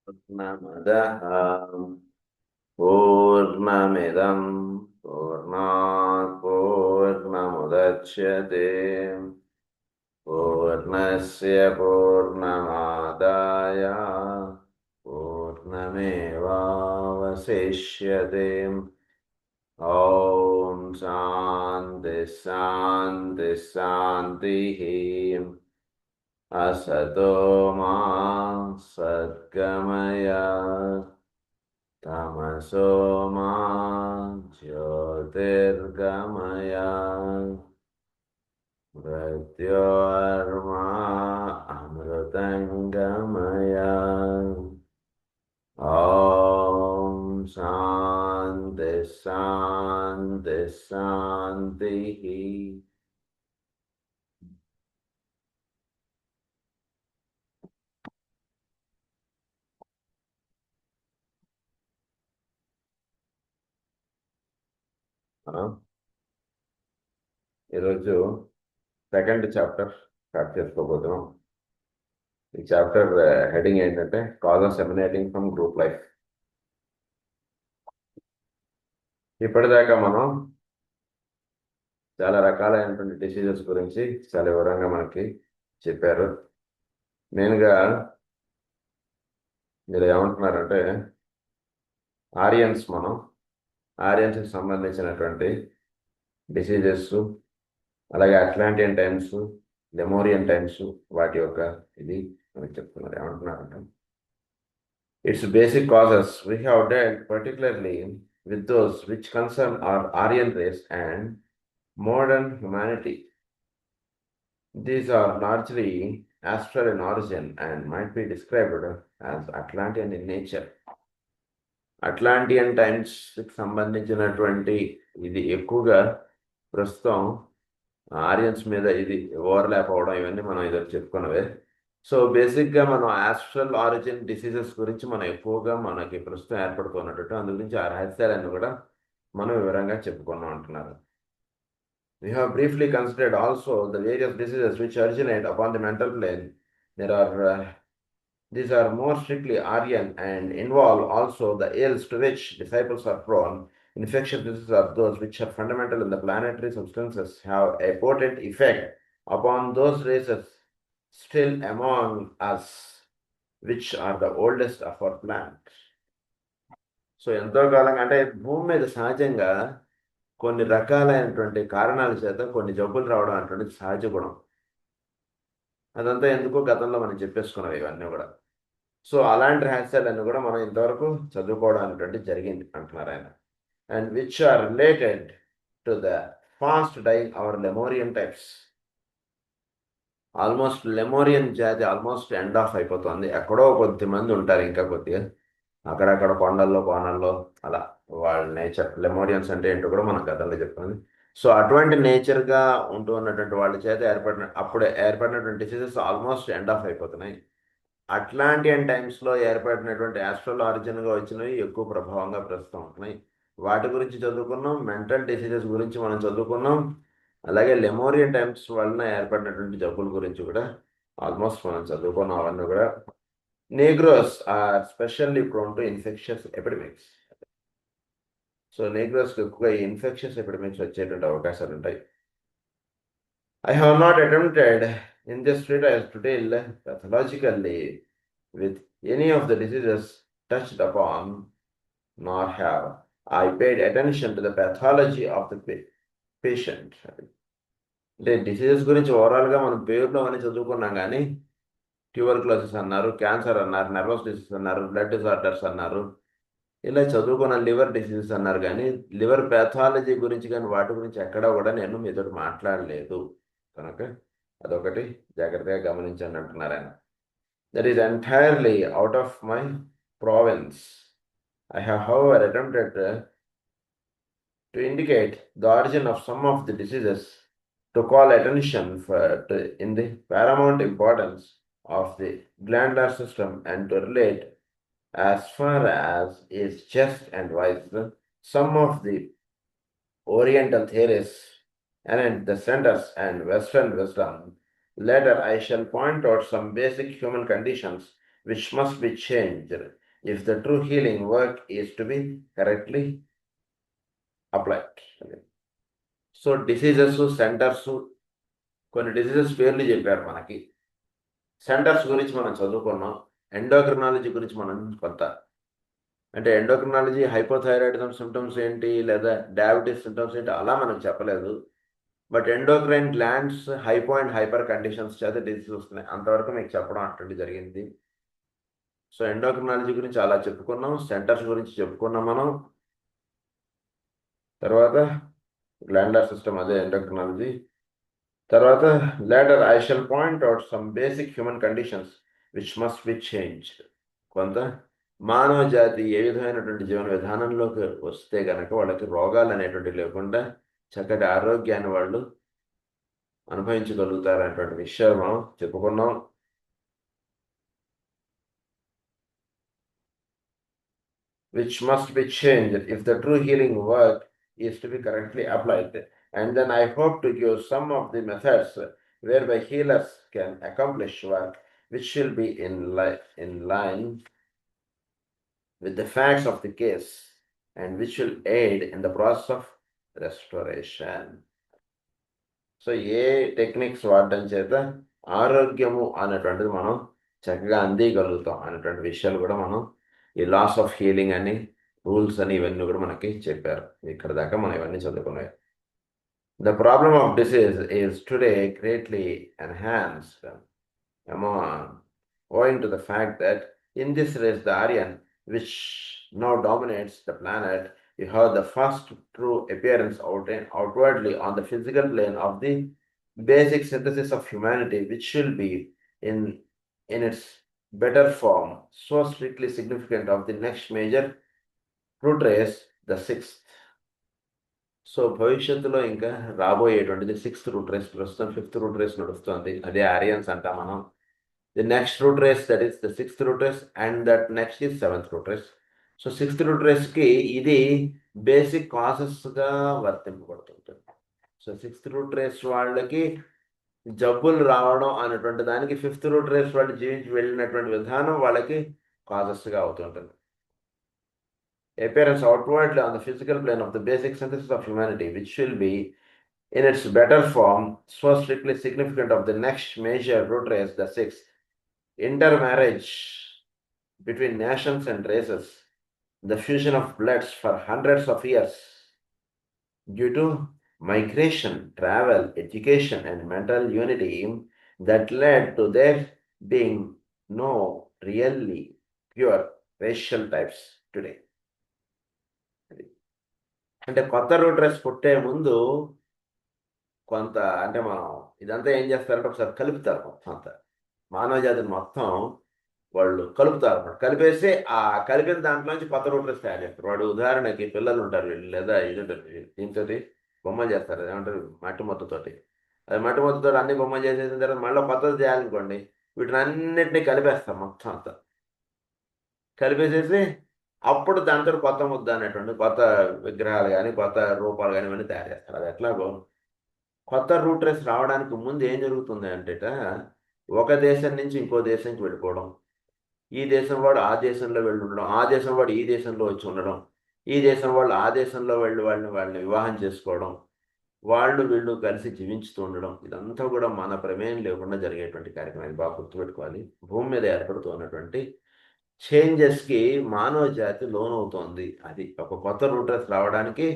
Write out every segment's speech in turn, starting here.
पूर्णमदः पूर्णमिदं पूर्णात् पूर्णमुदच्यते पूर्णस्य पूर्णमादाय पूर्णमेवावशिष्यते। ॐ शान्ति शान्ति शान्तिः। असतो मा सद्गमय तमसो मा ज्योतिर्गमय मृत्योर्मा अमृतङ्गमय। ॐ शान्ति शान्ति शान्तिः। ఈరోజు సెకండ్ చాప్టర్ స్టార్ట్ చేసుకోబోతున్నాం. ఈ చాప్టర్ హెడింగ్ ఏంటంటే causes emanating from group life. ఇప్పటిదాకా మనం చాలా రకాలైనటువంటి డిసీజెస్ గురించి చాలా వివరంగా మనకి చెప్పారు. మెయిన్గా మీరు ఏమంటున్నారంటే ఆరియన్స్కి సంబంధించినటువంటి డిసీజెస్, అలాగే అట్లాంటియన్ టైమ్స్, లెమోరియన్ టైమ్స్, వాటి యొక్క ఇది మనకి చెప్తున్నారు. ఏమంటున్నారంటే its basic causes we have dealt particularly with those which concern our Aryan race and modern humanity. These are largely astral in origin and might be described as Atlantean in nature. Atlantean టైమ్స్కి సంబంధించినటువంటి ఇది ఎక్కువగా ప్రస్తుతం ఆరియన్స్ మీద ఇది overlap అవడం, ఇవన్నీ మనం ఇదో చెప్పుకున్నవే. సో బేసిక్గా మనం ఆస్ట్రల్ ఆరిజిన్ డిసీజెస్ గురించి మనం ఎక్కువగా మనకి ప్రస్తుతం ఏర్పడుతున్నట్టు అందు గురించి ఆ రహస్యాలన్నీ కూడా మనం వివరంగా చెప్పుకున్నాం అంటున్నారు. We have briefly considered also the various diseases which originate upon the mental plane. These are more strictly Aryan and involve also the ills to which disciples are prone. Infectious diseases are those which are fundamental in the planetary substances, have a potent effect upon those races still among us, which are the oldest of our plant. So ఎంతో కాలంగా అంటే భూమి మీద సహజంగా కొన్ని రకాలైనటువంటి కారణాల చేత కొన్ని జబ్బులు రావడం అనేటువంటి సహజ గుణం. అదంతా ఎందుకో గతంలో మనం చెప్పేసుకున్నాం ఇవన్నీ కూడా. సో అలాంటి రహస్యాలన్నీ కూడా మనం ఇంతవరకు చదువుకోవడం అనేటువంటి జరిగింది అంటున్నారు ఆయన. And which are related to the fast dying our Lemurian types. Almost Lemurian జాతి ఆల్మోస్ట్ ఎండ్ ఆఫ్ అయిపోతుంది. ఎక్కడో కొద్దిమంది ఉంటారు ఇంకా కొద్దిగా అక్కడక్కడ కొండల్లో కోనల్లో అలా వాళ్ళ నేచర్. లెమోరియన్స్ అంటే ఏంటో కూడా మనం గతంలో చెప్పుకుంది. సో అటువంటి నేచర్గా ఉంటూ ఉన్నటువంటి వాళ్ళ చేత అప్పుడే ఏర్పడినటువంటి డిసీజెస్ ఆల్మోస్ట్ ఎండ్ ఆఫ్ అయిపోతున్నాయి. అట్లాంటియన్ టైమ్స్లో ఏర్పడినటువంటి ఆస్ట్రల్ ఆరిజిన్గా వచ్చినవి ఎక్కువ ప్రభావంగా ప్రస్తుతం ఉంటున్నాయి. వాటి గురించి చదువుకున్నాం. మెంటల్ డిసీజెస్ గురించి మనం చదువుకున్నాం. అలాగే లెమోరియన్ టైమ్స్ వలన ఏర్పడినటువంటి జబ్బుల గురించి కూడా ఆల్మోస్ట్ మనం చదువుకున్నాం. అవన్నీ కూడా Negroes are specially prone to infectious epidemics. So నెగ్రోస్కి ఎక్కువగా ఇన్ఫెక్షన్స్ ఎపిడమిక్స్ వచ్చేటువంటి అవకాశాలు ఉంటాయి. I have not attempted in this treatise to deal pathologically with any of the diseases touched upon, nor have I paid attention to the pathology of the patient. అంటే diseases గురించి ఓవరాల్గా మనం పేరులో అని చదువుకున్నాం, కానీ ట్యూబర్క్లోసిస్ అన్నారు, క్యాన్సర్ అన్నారు, నర్వస్ డిసీజ్ అన్నారు, బ్లడ్ డిజార్డర్స్ అన్నారు, ఇలా చదువుకున్న లివర్ డిసీజెస్ అన్నారు, కానీ లివర్ ప్యాథాలజీ గురించి కానీ వాటి గురించి ఎక్కడా కూడా నేను మీతో మాట్లాడలేదు. కనుక అదొకటి జాగ్రత్తగా గమనించండి అంటున్నారు ఆయన. That is entirely out of my province. I have however attempted to indicate the origin of some of the diseases, to call attention in the Paramount importance of the glandular system, and to relate as far as is just and wise some of the Oriental theories and the centers and Western wisdom. Later I shall point out some basic human conditions which must be changed if the true healing work is to be correctly applied. So diseases centres, కొన్ని diseases పేర్లు చెప్పారు మనకి. Centres గురించి మనం చదువుకున్నాం. Endocrinology గురించి మనం కొంత, అంటే ఎండోక్రినాలజీ హైపోథైరాయిడిజం సిమ్టమ్స్ ఏంటి లేదా డయాబెటీస్ సిమ్టమ్స్ ఏంటి అలా మనకు చెప్పలేదు. But endocrine glands hypo and hyper conditions చేత డిసీజ్ వస్తున్నాయి, అంతవరకు మీకు చెప్పడం అటువంటి జరిగింది. సో ఎండోక్రినాలజీ గురించి అలా చెప్పుకున్నాం. సెంటర్స్ గురించి చెప్పుకున్నాం మనం. తర్వాత గ్లాండర్ సిస్టమ్, అదే ఎండోక్రినాలజీ. తర్వాత later I shall point out some basic human conditions which must be changed. కొంత మానవ జాతి ఏ విధమైనటువంటి జీవన విధానంలోకి వస్తే గనక వాళ్ళకి రోగాలు అనేటువంటి లేకుండా చక్కటి ఆరోగ్యాన్ని వాళ్ళు అనుభవించగలుగుతారు అనేటువంటి విషయాలు మనం చెప్పుకున్నాం. which must be changed if the true healing work is to be correctly applied. And then I hope to give some of the methods whereby healers can accomplish work which will be in line with the facts of the case and which will aid in the process of restoration. So A techniques వాడడం చేత ఆరోగ్యము అనేటువంటిది మనం చక్కగా అందియగలుగుతాం అనేటువంటి విషయాలు కూడా మనం ఈ లాస్ ఆఫ్ హీలింగ్ అని, రూల్స్ అని ఇవన్నీ కూడా మనకి చెప్పారు. ఇక్కడ దాకా మనం ఇవన్నీ చదువుకున్నాయి. The problem of disease is today greatly enhanced owing to the fact that in this race the Aryan which now dominates the planet, you have the first true appearance outwardly on the physical plane of the basic synthesis of humanity, which will be in its better form, so strictly significant of the next major root race, the sixth. So భవిష్యత్తులో ఇంకా రాబోయేటువంటిది sixth root race. ప్రస్తుతం fifth root race నడుస్తుంది, అదే Aryans అంటాం మనం. The next root race, that is the sixth root race, and that next is seventh root race. So sixth root రేస్కి ఇది బేసిక్ కాసెస్గా వర్తింపబడుతుంటుంది. సో సిక్స్త్ రూట్ రేస్ వాళ్ళకి జబ్బులు రావడం అనేటువంటి దానికి ఫిఫ్త్ రూట్ రేస్ వాళ్ళు జీవించి వెళ్ళినటువంటి విధానం వాళ్ళకి కాజెస్గా అవుతుంటుంది. Appearance outwardly on the physical plane of the basic synthesis of humanity, which will be in its better form, so strictly significant of the next major root race, the sixth. Intermarriage between nations and races, the fusion of bloods for hundreds of years due to migration, travel, education, and mental unity that led to there being no really pure racial types today. అంటే కొత్త route race పుట్టే ముందు కొంత, అంటే మనం ఇదంతా ఏం చేస్తారంటే ఒకసారి కలుపుతారు, మొత్తం అంతా మానవ జాతిని మొత్తం వాళ్ళు కలుపుతారు అన్నమాట. కలిపేసి ఆ కలిపిన దాంట్లోంచి కొత్త రూట్ రేస్ తయారు చేస్తారు. వాడు ఉదాహరణకి పిల్లలు ఉంటారు వీళ్ళు, లేదా ఇది ఉంటుంది, దీంతో బొమ్మలు చేస్తారు, ఏమంటారు మట్టి మొత్తతోటి. అది మట్టి మొత్తతో అన్ని బొమ్మలు చేసేసిన తర్వాత మళ్ళీ కొత్తది చేయాలనుకోండి, వీటిని అన్నింటినీ కలిపేస్తాం మొత్తం అంతా. కలిపేసేసి అప్పుడు దాంతో కొత్త ముద్ద అనేటువంటి కొత్త విగ్రహాలు కానీ కొత్త రూపాలు కానీ ఇవన్నీ తయారు చేస్తారు. అది ఎట్లాగో కొత్త రూట్ రేస్ రావడానికి ముందు ఏం జరుగుతుంది అంటే ఒక దేశం నుంచి ఇంకో దేశానికి వెళ్ళిపోవడం, ఈ దేశం వాడు ఆ దేశంలో వెళ్ళి ఉండడం, ఆ దేశం వాడు ఈ దేశంలో వచ్చి ఉండడం, ఈ దేశం వాళ్ళు ఆ దేశంలో వెళ్ళి వాళ్ళని వివాహం చేసుకోవడం, వాళ్ళు వీళ్ళు కలిసి జీవించుతూ ఉండడం, ఇదంతా కూడా మన ప్రమేయం లేకుండా జరిగేటువంటి కార్యక్రమం. బాగా గుర్తుపెట్టుకోవాలి. భూమి మీద ఏర్పడుతున్నటువంటి చేంజెస్కి మానవ జాతి లోనవుతోంది. అది ఒక కొత్త రూట్ రేస్ రావడానికి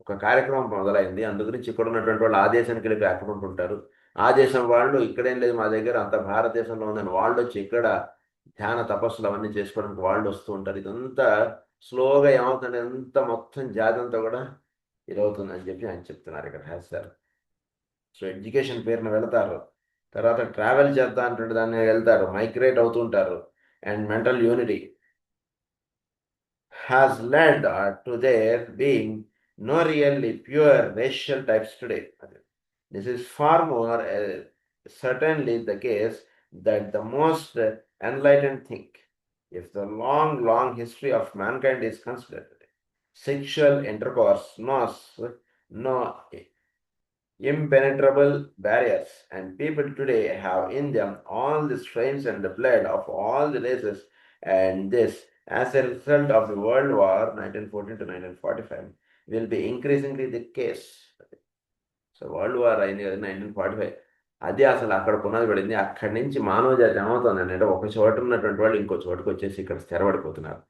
ఒక కార్యక్రమం మొదలైంది. అందుగురించి ఇక్కడ ఉన్నటువంటి వాళ్ళు ఆ దేశానికి వెళ్ళి అక్కడ ఉంటుంటారు, ఆ దేశం వాళ్ళు ఇక్కడేం లేదు మా దగ్గర అంత భారతదేశంలో ఉందని వాళ్ళు వచ్చి ఇక్కడ ధ్యాన తపస్సులు అవన్నీ చేసుకోవడానికి వాళ్ళు వస్తూ ఉంటారు. ఇదంతా స్లోగా ఏమవుతుంది, ఎంత మొత్తం జాతి అంతా కూడా ఇదవుతుందని చెప్పి ఆయన చెప్తున్నారు ఇక్కడ రాశారు. సో ఎడ్యుకేషన్ పేరున వెళతారు, తర్వాత ట్రావెల్ చేద్దాం అంటే దాన్ని వెళ్తారు, మైగ్రేట్ అవుతుంటారు, and mental unity has led to there being no really pure racial types today. This is far more certainly the case that the most enlightened think. If the long history of mankind is considered, sexual intercourse knows no impenetrable barriers, and people today have in them all the strains and the blood of all the races, and this, as a result of the World War 1914 to 1945, will be increasingly the case. So world war అయింది కదా 1945, అది అసలు అక్కడ పునాది పడింది. అక్కడి నుంచి మానవ జాతి ఏమవుతుంది అంటే ఒక చోట ఉన్నటువంటి వాళ్ళు ఇంకో చోటుకు వచ్చేసి ఇక్కడ స్థిరపడిపోతున్నారు.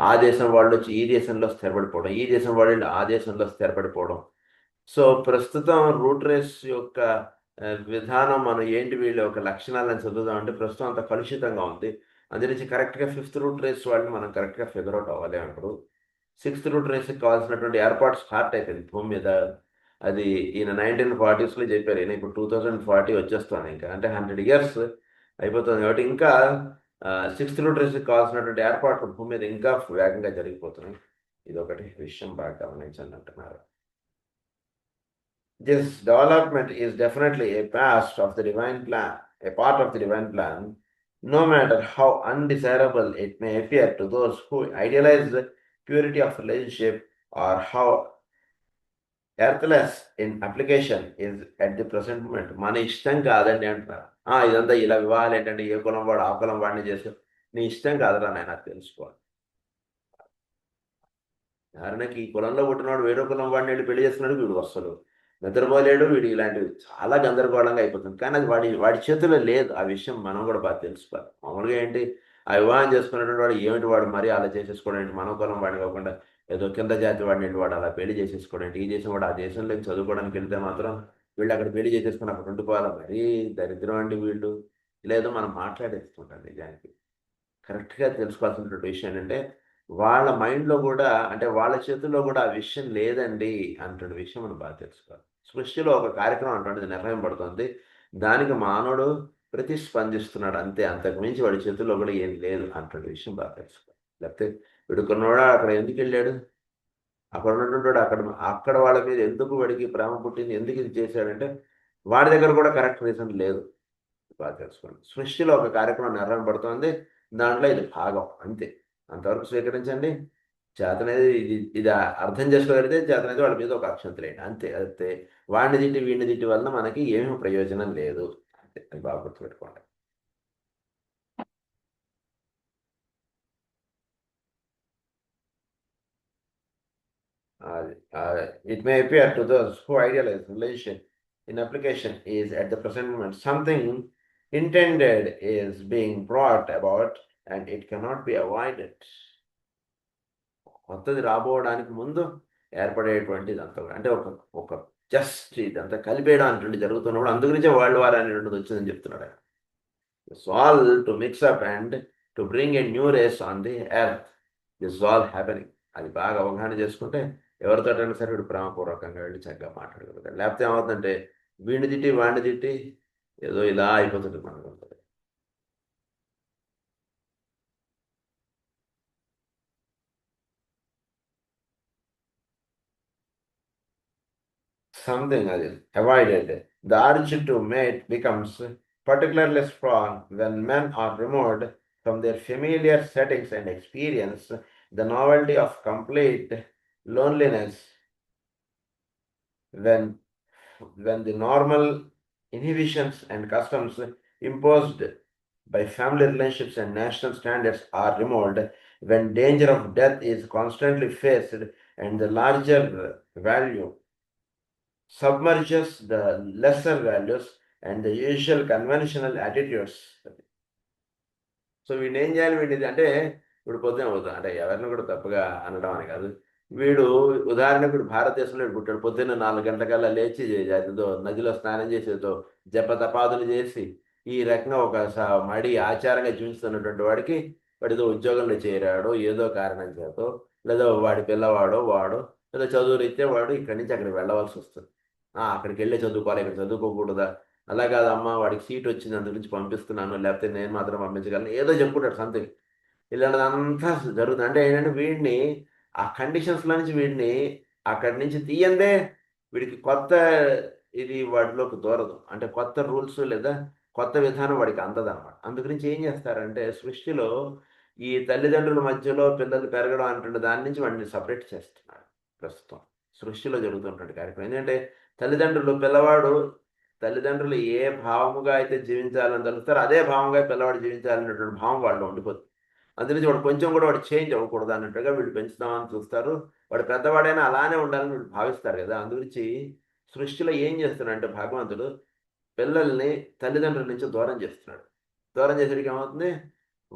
ఆ దేశం వాళ్ళు వచ్చి ఈ దేశంలో స్థిరపడిపోవడం, ఈ దేశం వాళ్ళు ఆ దేశంలో స్థిరపడిపోవడం. సో ప్రస్తుతం రూట్ రేస్ యొక్క విధానం మనం ఏంటి వీళ్ళ యొక్క లక్షణాలను చదువుదామంటే ప్రస్తుతం అంత కలుషితంగా ఉంది. అందురించి కరెక్ట్గా 5th రూట్ రేస్ వాళ్ళని మనం కరెక్ట్గా ఫిగర్ అవుట్ అవ్వాలి. అప్పుడు 6th రూట్ రేస్కి కావాల్సినటువంటి ఏర్పాటు స్టార్ట్ అయిపోయింది భూమి మీద. అది ఈయన 1940s చెప్పారు. ఈయన ఇప్పుడు 2040 వచ్చేస్తుంది, ఇంకా అంటే 100 years అయిపోతుంది. కాబట్టి ఇంకా 6th రూట్ రేస్కి కావాల్సినటువంటి ఏర్పాట్లు భూమి మీద ఇంకా వేగంగా జరిగిపోతున్నాయి. ఇది ఒకటి విషయం బాగా గమనించండి అంటున్నారు. This development is definitely a part of the divine plan, no matter how undesirable it may appear to those who idealize the purity of relationship, or how earthless in application is at the present moment. మన ఇష్టం కాదండి అంటున్నారు. ఇదంతా ఇలా వివాహాలు ఏంటంటే ఏ కులం వాడు ఆ కులం వాడిని చేస్తే నీ ఇష్టం కాదురా నాయన, తెలుసుకోవాలి. ఉదాహరణకి ఈ కులంలో పుట్టినవాడు వేరే కులం వాడిని వెళ్ళి పెళ్లి చేస్తున్నాడు, వీడు వస్తాడు నిద్రపోలేడు, వీడు ఇలాంటివి చాలా గందరగోళంగా అయిపోతుంది. కానీ అది వాడి చేతిలో లేదు. ఆ విషయం మనం కూడా బాగా తెలుసుకోవాలి. మామూలుగా ఏంటి, ఆ వివాహం చేసుకున్నటువంటి వాడు ఏమిటి, వాడు మరీ అలా చేసేసుకోవడం ఏంటి, మన కులం వాడిని కాకుండా ఏదో కింద జాతి వాడిని వెళ్ళి వాడు అలా పెళ్లి చేసేసుకోవడం ఏంటి. ఈ దేశం వాడు ఆ దేశంలో చదువుకోవడానికి వెళ్తే మాత్రం వీళ్ళు అక్కడ పెళ్లి చేసేసుకుని అక్కడ ఉండిపోవాలి. మరీ దరిద్రం అండి వీళ్ళు. లేదో మనం మాట్లాడేస్తుంటాం. నిజానికి కరెక్ట్గా తెలుసుకోవాల్సినటువంటి విషయం ఏంటంటే వాళ్ళ మైండ్లో కూడా, అంటే వాళ్ళ చేతుల్లో కూడా ఆ విషయం లేదండి అంటున్న విషయం మనం బాగా తెలుసుకోవాలి. సృష్టిలో ఒక కార్యక్రమం అటువంటిది నిర్ణయం పడుతుంది, దానికి మానవుడు ప్రతిస్పందిస్తున్నాడు అంతే, అంతకు మించి వాడి చేతుల్లో కూడా ఏం లేదు అంటున్న విషయం బాగా తెలుసుకోవాలి. లేకపోతే వీడుకున్నవాడు అక్కడ ఎందుకు వెళ్ళాడు, అక్కడ ఉన్నటువంటి వాడు అక్కడ వాళ్ళ మీద ఎందుకు వాడికి ప్రేమ పుట్టింది, ఎందుకు ఇది చేశాడంటే వాడి దగ్గర కూడా కరెక్ట్ రీజన్ లేదు. బాగా తెలుసుకోండి. సృష్టిలో ఒక కార్యక్రమం నిర్ణయం పడుతుంది, దాంట్లో ఇది భాగం అంతే. అంతవరకు స్వీకరించండి. చేతనేది ఇది అర్థం చేసుకోగలిగితే చేతనేది వాళ్ళ మీద ఒక అక్షంతలేండి అంతే. అయితే వాడిని తిట్టి వీడిని తిట్టి వల్ల మనకి ఏమీ ప్రయోజనం లేదు అంతే. అది బాగా గుర్తుపెట్టుకోండి. It may appear to those who idealize relation in application is at the present moment something intended is being brought about and it cannot be avoided. కొత్తది రాబోవడానికి ముందు ఏర్పడేటువంటి ఇదంతా అంటే ఒక జస్ట్ ఇదంతా కలిపేయడం అనేటువంటి జరుగుతున్నప్పుడు అందుగురించే వరల్డ్ వార్ అనేటువంటిది వచ్చిందని చెప్తున్నాడు ఆయన. It's all to mix up and to bring a new race on the earth. This is all happening. అది బాగా అవగాహన చేసుకుంటే ఎవరితోటైనా సరే వీడు ప్రేమపూర్వకంగా వెళ్ళి చక్కగా మాట్లాడగలుగుతాడు. లేకపోతే ఏమవుతుందంటే వీడిని తిట్టి వాడిని తిట్టి ఏదో ఇలా అయిపోతుంది మనకు. Something avoided. The urge to mate becomes particularly strong when men are removed from their familiar settings and experience the novelty of complete loneliness. When the normal inhibitions and customs imposed by family relationships and national standards are removed, when danger of death is constantly faced and the larger value submerges the lesser values and the usual conventional attitudes. So వీడిని ఏం చేయాలి, వీడిది అంటే ఇప్పుడు పొద్దున అవుతుంది అంటే ఎవరిని కూడా తప్పుగా అనడం అని కాదు. వీడు ఉదాహరణకు వీడు భారతదేశంలో పుట్టాడు. పొద్దున్న 4 గంటలకల్లా లేచి ఏదో నదిలో స్నానం చేసేదో జపతపాదులు చేసి ఈ రకంగా ఒక మడి ఆచారంగా చూపిస్తున్నటువంటి వాడికి వాడితో ఉద్యోగంలో చేరాడు ఏదో కారణం చేతో, లేదా వాడి పిల్లవాడో వాడో లేదా చదువు రీత్యా వాడు ఇక్కడి నుంచి అక్కడికి వెళ్ళవలసి వస్తుంది. అక్కడికి వెళ్ళి చదువుకోవాలి, ఇక్కడ చదువుకోకూడదా, అలా కాదమ్మా వాడికి సీట్ వచ్చింది అందు నుంచి పంపిస్తున్నాను, లేకపోతే నేను మాత్రం పంపించగలను, ఏదో చెప్పుకుంటాడు సంథింగ్. ఇలాంటిదంతా జరుగుతుంది. అంటే ఏంటంటే వీడిని ఆ కండిషన్స్లో నుంచి వీడిని అక్కడి నుంచి తీయందే వీడికి కొత్త ఇది వాడిలోకి దూరదు. అంటే కొత్త రూల్స్ లేదా కొత్త విధానం వాడికి అందదన్నమాట. అందుగురించి ఏం చేస్తారంటే సృష్టిలో ఈ తల్లిదండ్రుల మధ్యలో పిల్లలు పెరగడం అంటే దాని నుంచి వాడిని సపరేట్ చేస్తున్నారు. ప్రస్తుతం సృష్టిలో జరుగుతున్నటువంటి కార్యక్రమం ఏంటంటే పిల్లవాడు తల్లిదండ్రులు ఏ భావముగా అయితే జీవించాలని తలుస్తారో అదే భావంగా పిల్లవాడు జీవించాలనేటువంటి భావం వాళ్ళు ఉండిపోతుంది. అందుగురించి వాడు కొంచెం కూడా వాడు చేంజ్ అవ్వకూడదు అన్నట్టుగా వీళ్ళు పెంచుతామని చూస్తారు. వాడు పెద్దవాడైనా అలానే ఉండాలని వీళ్ళు భావిస్తారు కదా. అందుగురించి సృష్టిలో ఏం చేస్తున్నాడంటే భగవంతుడు పిల్లల్ని తల్లిదండ్రుల నుంచి దూరం చేస్తున్నాడు. దూరం చేసేటికి ఏమవుతుంది,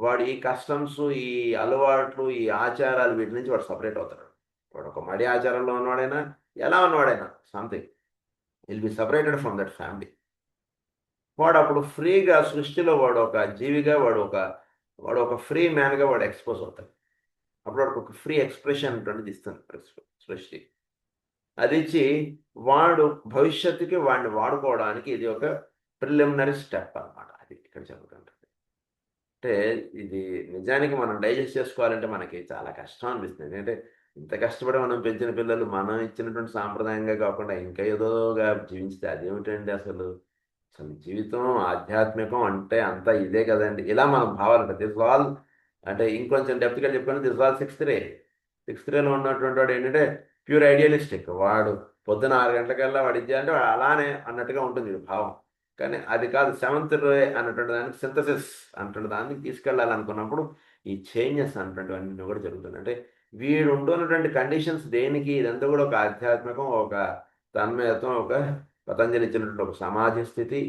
వాడు ఈ కస్టమ్స్, ఈ అలవాట్లు, ఈ ఆచారాలు వీటి నుంచి వాడు సపరేట్ అవుతాడు. వాడు ఒక మడి ఆచారంలో ఉన్నవాడైనా ఎలా ఉన్నవాడైనా something will be separated from that family. వాడు అప్పుడు ఫ్రీగా సృష్టిలో వాడు ఒక జీవిగా వాడు ఒక ఫ్రీ మ్యాన్గా వాడు ఎక్స్పోజ్ అవుతాడు. అప్పుడు వాడికి ఒక ఫ్రీ ఎక్స్ప్రెషన్ అటువంటిది ఇస్తుంది సృష్టి. అది ఇచ్చి వాడు భవిష్యత్తుకి వాడిని వాడుకోవడానికి ఇది ఒక ప్రిలిమినరీ స్టెప్ అన్నమాట. అది ఇక్కడ జరుగుతుంటుంది. అంటే ఇది నిజానికి మనం డైజెస్ట్ చేసుకోవాలంటే మనకి చాలా కష్టం అనిపిస్తుంది. ఎందుకంటే ఇంత కష్టపడి మనం పెంచిన పిల్లలు మనం ఇచ్చినటువంటి సాంప్రదాయంగా కాకుండా ఇంకా ఏదోగా జీవించితే అదేమిటండి అసలు. అసలు జీవితం ఆధ్యాత్మికం అంటే అంతా ఇదే కదండి. ఇలా మనం భావాలంటే దిస్ ఆల్, అంటే ఇంకొంచెం డెప్త్గా చెప్పుకొని దిస్ ఆల్ సిక్స్త్ రేలో ఉన్నటువంటి వాడు ఏంటంటే ప్యూర్ ఐడియలిస్టిక్. వాడు పొద్దున 6 గంటలకల్లా వాడు ఇది అంటే వాడు అలానే అన్నట్టుగా ఉంటుంది భావం. కానీ అది కాదు, 7th రే అన్నటువంటి దానికి సింథసిస్ అన్నటువంటి దానికి తీసుకెళ్ళాలనుకున్నప్పుడు ఈ చేంజెస్ అన్నటువంటివన్నీ కూడా జరుగుతుంది. అంటే వీడు ఉంటున్నటువంటి కండిషన్స్ దేనికి, ఇదంతా కూడా ఒక ఆధ్యాత్మికం, ఒక తన్మయత్వం, ఒక పతంజలి ఇచ్చినటువంటి ఒక సమాధి స్థితి,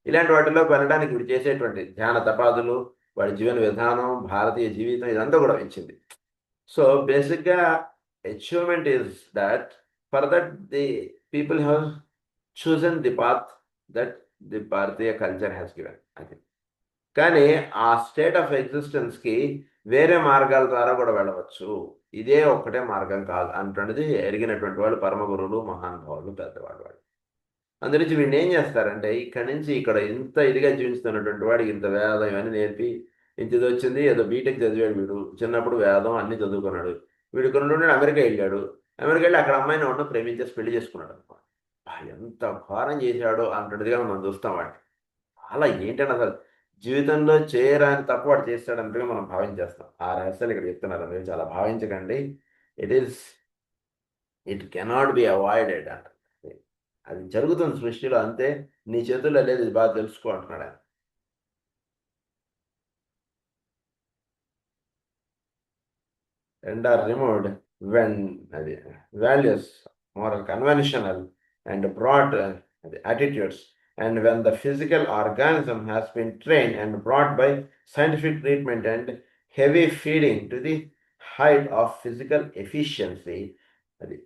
ఇలాంటి వాటిలో వెళ్ళడానికి వీడు చేసేటువంటి ధ్యాన తపాదులు, వాడి జీవన విధానం, భారతీయ జీవితం ఇదంతా కూడా ఇచ్చింది. సో బేసిక్గా achievement is that for that the people have chosen the path that the Bharatiya culture has given, I think. కానీ ఆ స్టేట్ ఆఫ్ ఎగ్జిస్టెన్స్కి వేరే మార్గాల ద్వారా కూడా వెళ్ళవచ్చు, ఇదే ఒక్కటే మార్గం కాదు అంటున్నది ఎరిగినటువంటి వాళ్ళు పరమ గురువులు, మహానుభావులు, పెద్దవాళ్ళు. అందురించి వీడిని ఏం చేస్తారంటే ఇక్కడి నుంచి ఇక్కడ ఇంత ఇదిగా జీవిస్తున్నటువంటి వాడికి ఇంత వేదం ఇవన్నీ నేర్పి ఇంత ఇది వచ్చింది, ఏదో బీటెక్ చదివాడు వీడు, చిన్నప్పుడు వేదం అన్నీ చదువుకున్నాడు. వీడు కొన్ని అమెరికా వెళ్ళాడు. అమెరికా వెళ్ళి అక్కడ అమ్మాయిని ఉన్న ప్రేమించేసి పెళ్లి చేసుకున్నాడు అనుకో. ఎంత ఘోరం చేశాడో అంటున్నదిగా మనం చూస్తాం. వాడిని అలా ఏంటంటే అసలు జీవితంలో చేయరాని తప్పు వాడు చేస్తాడంతగా మనం భావించేస్తాం. ఆ రహస్యాలు ఇక్కడ చెప్తున్నారు. మీరు చాలా భావించకండి. ఇట్ కెనాట్ బి అవాయిడెడ్ అంట. అది జరుగుతుంది సృష్టిలో, అంతే. నీ చేతుల్లో లేదు, ఇది బాగా తెలుసుకో అంటున్నాడు ఆయన. And are removed when the values, moral conventional and broad the attitudes, and when the physical organism has been trained and brought by scientific treatment and heavy feeding to the height of physical efficiency. అది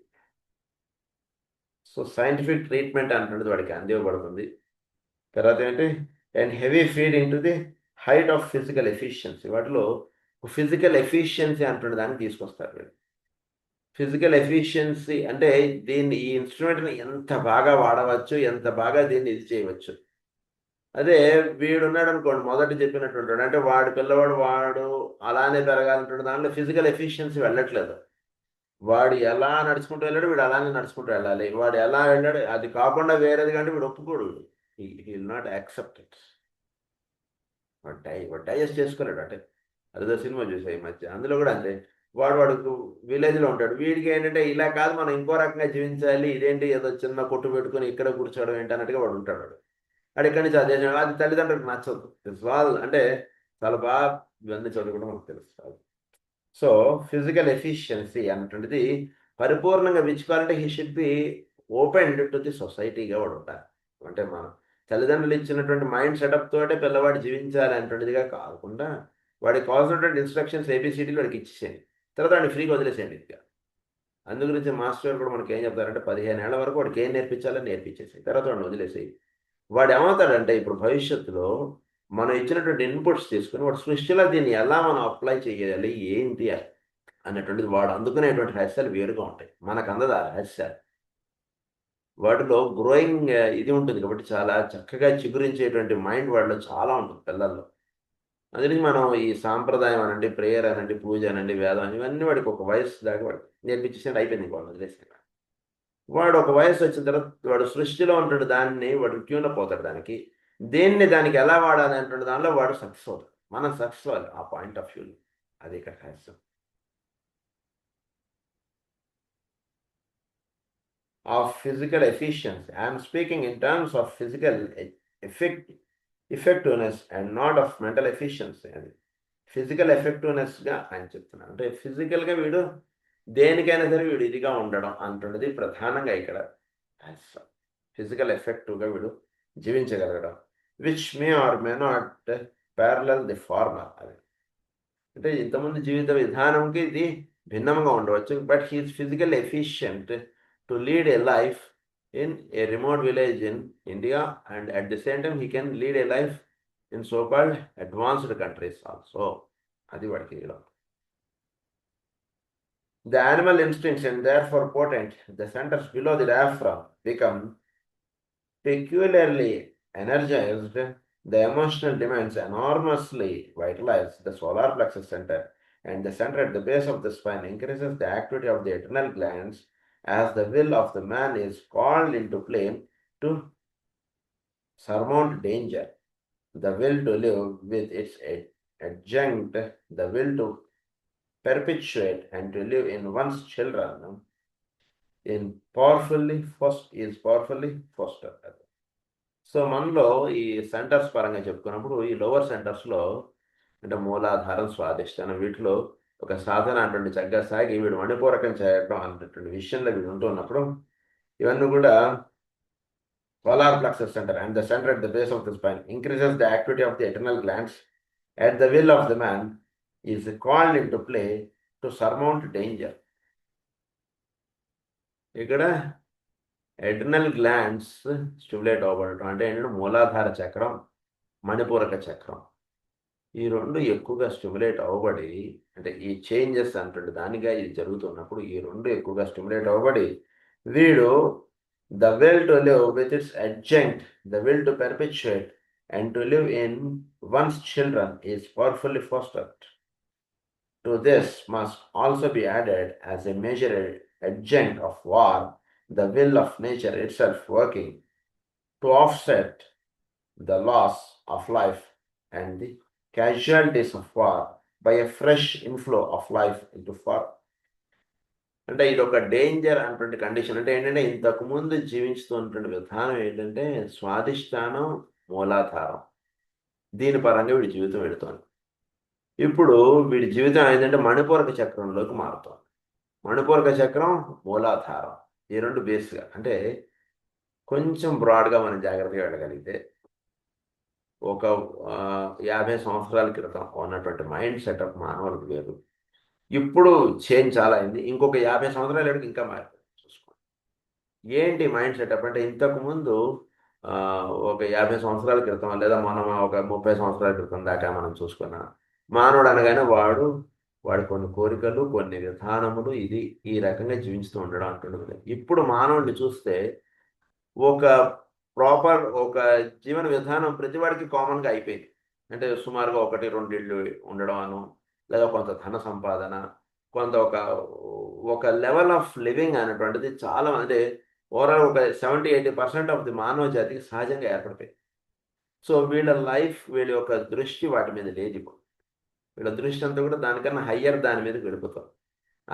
so scientific treatment అంటున్నది వాడికి అందివ్వబడుతుంది. తర్వాత ఏంటి, and heavy feeding to the height of physical efficiency. వాటిలో physical efficiency అంటున్న దాన్ని తీసుకొస్తారు వీళ్ళు. ఫిజికల్ ఎఫిషియన్సీ అంటే దీన్ని, ఈ ఇన్స్ట్రుమెంట్ని ఎంత బాగా వాడవచ్చు, ఎంత బాగా దీన్ని ఇది చేయవచ్చు. అదే వీడున్నాడు అనుకోండి, మొదట చెప్పినటువంటి అంటే పిల్లవాడు అలానే పెరగాలంటున్న దాంట్లో ఫిజికల్ ఎఫిషియన్సీ వెళ్ళట్లేదు. వాడు ఎలా నడుచుకుంటూ వెళ్ళాడు, వీడు అలానే నడుచుకుంటూ వెళ్ళాలి. వాడు ఎలా వెళ్ళాడు అది కాకుండా వేరేది కంటే వీడు ఒప్పుకోడు. He will not accept it. వాడు డైజెస్ట్ చేసుకోలేడు. అంటే అదేదో సినిమా చూసా ఈ మధ్య, అందులో కూడా అంతే. వాడు విలేజ్లో ఉంటాడు. వీడికి ఏంటంటే ఇలా కాదు, మనం ఇంకో రకంగా జీవించాలి, ఇదేంటి ఏదో చిన్న కొట్టు పెట్టుకుని ఇక్కడ కూర్చోవడం ఏంటి అన్నట్టుగా వాడు ఉంటాడు. వాడు ఇక్కడి నుంచి అదే అది తల్లిదండ్రులకు నచ్చదు. అంటే చాలా బాగా ఇవన్నీ చదువుకుంటే మనకు తెలుస్తుంది. సో ఫిజికల్ ఎఫిషియన్సీ అన్నటువంటిది పరిపూర్ణంగా మెచ్చుకోవాలంటే he should be open to the సొసైటీగా వాడు ఉంటారు. అంటే మనం తల్లిదండ్రులు ఇచ్చినటువంటి మైండ్ సెటప్ తోటే పిల్లవాడు జీవించాలి అనేటువంటిదిగా కాకుండా వాడికి కావాల్సినటువంటి ఇన్స్ట్రక్షన్స్ ఏబిసిడీలు వాడికి ఇచ్చేసేయండి, తర్వాత వాడిని ఫ్రీగా వదిలేసేయండి. ఇదిగా అందుగురించి మాస్టర్ కూడా మనకి ఏం చెప్తారంటే 15 ఏళ్ల వరకు వాడికి ఏం నేర్పించాలని నేర్పించేసి తర్వాత వాడిని వదిలేసేయి. వాడు ఏమవుతాడంటే ఇప్పుడు భవిష్యత్తులో మనం ఇచ్చినటువంటి ఇన్పుట్స్ తీసుకుని వాడు సృష్టిలో దీన్ని ఎలా మనం అప్లై చేయాలి, ఏంటి అన్నటువంటిది వాడు అందుకునేటువంటి రహస్యాలు వేరుగా ఉంటాయి. మనకు అందదు ఆ రహస్యాలు. వాటిలో గ్రోయింగ్ ఇది ఉంటుంది కాబట్టి చాలా చక్కగా చిగురించేటువంటి మైండ్ వాడిలో చాలా ఉంటుంది పిల్లల్లో. అందుకని మనం ఈ సాంప్రదాయం అనండి, ప్రేయర్ అనండి, పూజ అనండి, వేదం ఇవన్నీ వాడికి ఒక వయసు దాకా వాడు నేర్పించేసి అయిపోయింది. వాడు వదిలేసాడు. వాడు ఒక వయసు వచ్చిన తర్వాత వాడు సృష్టిలో ఉంటాడు, దాన్ని వాడు ట్యూన్ పోతాడు. దానికి ఎలా వాడాలి అనేటువంటి దానిలో వాడు సక్సెస్ అవుతాడు. మనం సక్సెస్ అవ్వాలి ఆ పాయింట్ ఆఫ్ వ్యూలో. అది ఇక్కడ రహస్యం. of physical efficiency. I am speaking in terms of physical effectiveness and not of mental efficiency. అది ఫిజికల్ ఎఫెక్టివ్నెస్గా ఆయన చెప్తున్నాను. అంటే ఫిజికల్గా వీడు దేనికైనా సరే వీడు ఇదిగా ఉండడం అంటున్నది ప్రధానంగా ఇక్కడ ఫిజికల్ ఎఫెక్టివ్గా వీడు జీవించగలగడం, which may or may not parallel the former. అది అంటే ఇంతకుముందు జీవిత విధానంకి ఇది భిన్నంగా ఉండవచ్చు, but he is physical efficient to lead a life in a remote village in India, and at the same time he can lead a life in so-called advanced countries also. అది వాడికి ఇవ్వడం. The animal instincts and therefore potent, the centers below the diaphragm become peculiarly energized, the emotional demands enormously vitalize the solar plexus center, and the center at the base of the spine increases the activity of the adrenal glands as the will of the man is called into play to surmount danger. The will to live with its adjunct, the will to perpetuate and to live in one's children, is powerfully fostered. So మనలో ఈ centres పరంగా చెప్పుకున్నప్పుడు ఈ lower సెంటర్స్లో అంటే మూలాధారం, స్వాధిష్టానం, వీటిలో ఒక సాధన అటువంటి చక్కగా సాగి వీడు మణిపూరకం చేయడం అన్నటువంటి విషయంలో వీడు ఉంటున్నప్పుడు ఇవన్నీ కూడా solar plexus center and the center at the base of the spine increases the activity of the adrenal glands at the will of the man is called into play to surmount danger. ఇక్కడ adrenal glands stimulate అవ్వబడటం అంటే ఏంటంటే మూలాధార చక్రం, మణిపూరక చక్రం, ఈ రెండు ఎక్కువగా స్టిమ్యులేట్ అవ్వబడి అంటే ఈ చేంజెస్ అంటే దానిగా ఇది జరుగుతున్నప్పుడు ఈ రెండు ఎక్కువగా స్టిమ్యులేట్ అవ్వబడి వీడు the will to live with its adjunct, the will to perpetuate and to live in one's children is powerfully fostered. To this must also be added as a major adjunct of war, the will of nature itself working to offset the loss of life and the casualties of war by a fresh inflow of life into war. అంటే ఇది ఒక danger అన్నటువంటి condition. అంటే ఏంటంటే ఇంతకుముందు జీవించుతున్నటువంటి విధానం ఏంటంటే స్వాధిష్టానం, మూలాధారం, దీని పరంగా వీడి జీవితం వెళుతోంది. ఇప్పుడు వీడి జీవితం ఏంటంటే మణిపూరక చక్రంలోకి మారుతోంది. మణిపూరక చక్రం, మూలాధారం, ఈ రెండు బేస్గా అంటే కొంచెం బ్రాడ్గా మనం జాగ్రత్తగా వెళ్ళగలిగితే ఒక 50 సంవత్సరాల క్రితం ఉన్నటువంటి మైండ్ సెటప్ మానవులకు వేరు, ఇప్పుడు చేంజ్ చాలా అయింది. ఇంకొక 50 సంవత్సరాలు ఏడికి ఇంకా మారిపోయింది. చూసుకోండి ఏంటి మైండ్ సెటప్ అంటే ఇంతకుముందు ఒక 50 సంవత్సరాల క్రితం లేదా మనం ఒక 30 సంవత్సరాల క్రితం దాకా మనం చూసుకున్న మానవుడు అనగానే వాడి కొన్ని కోరికలు, కొన్ని విధానములు, ఇది ఈ రకంగా జీవించుతూ ఉండడం అంటుండదు. ఇప్పుడు మానవుడిని చూస్తే ఒక ప్రాపర్ ఒక జీవన విధానం ప్రతి వాడికి కామన్గా అయిపోయింది. అంటే సుమారుగా 1-2 ఇళ్ళు ఉండడం అను, లేదా కొంత ధన సంపాదన, కొంత ఒక లెవెల్ ఆఫ్ లివింగ్ అనేటువంటిది చాలా అంటే ఓవరాల్ ఒక 70-80% ఆఫ్ ది మానవ జాతికి సహజంగా ఏర్పడిపోయింది. సో వీళ్ళ లైఫ్, వీళ్ళ యొక్క దృష్టి వాటి మీద లేదు. ఇప్పుడు వీళ్ళ దృష్టి అంతా కూడా దానికన్నా హయ్యర్ దాని మీదకి వెళ్ళిపోతాం.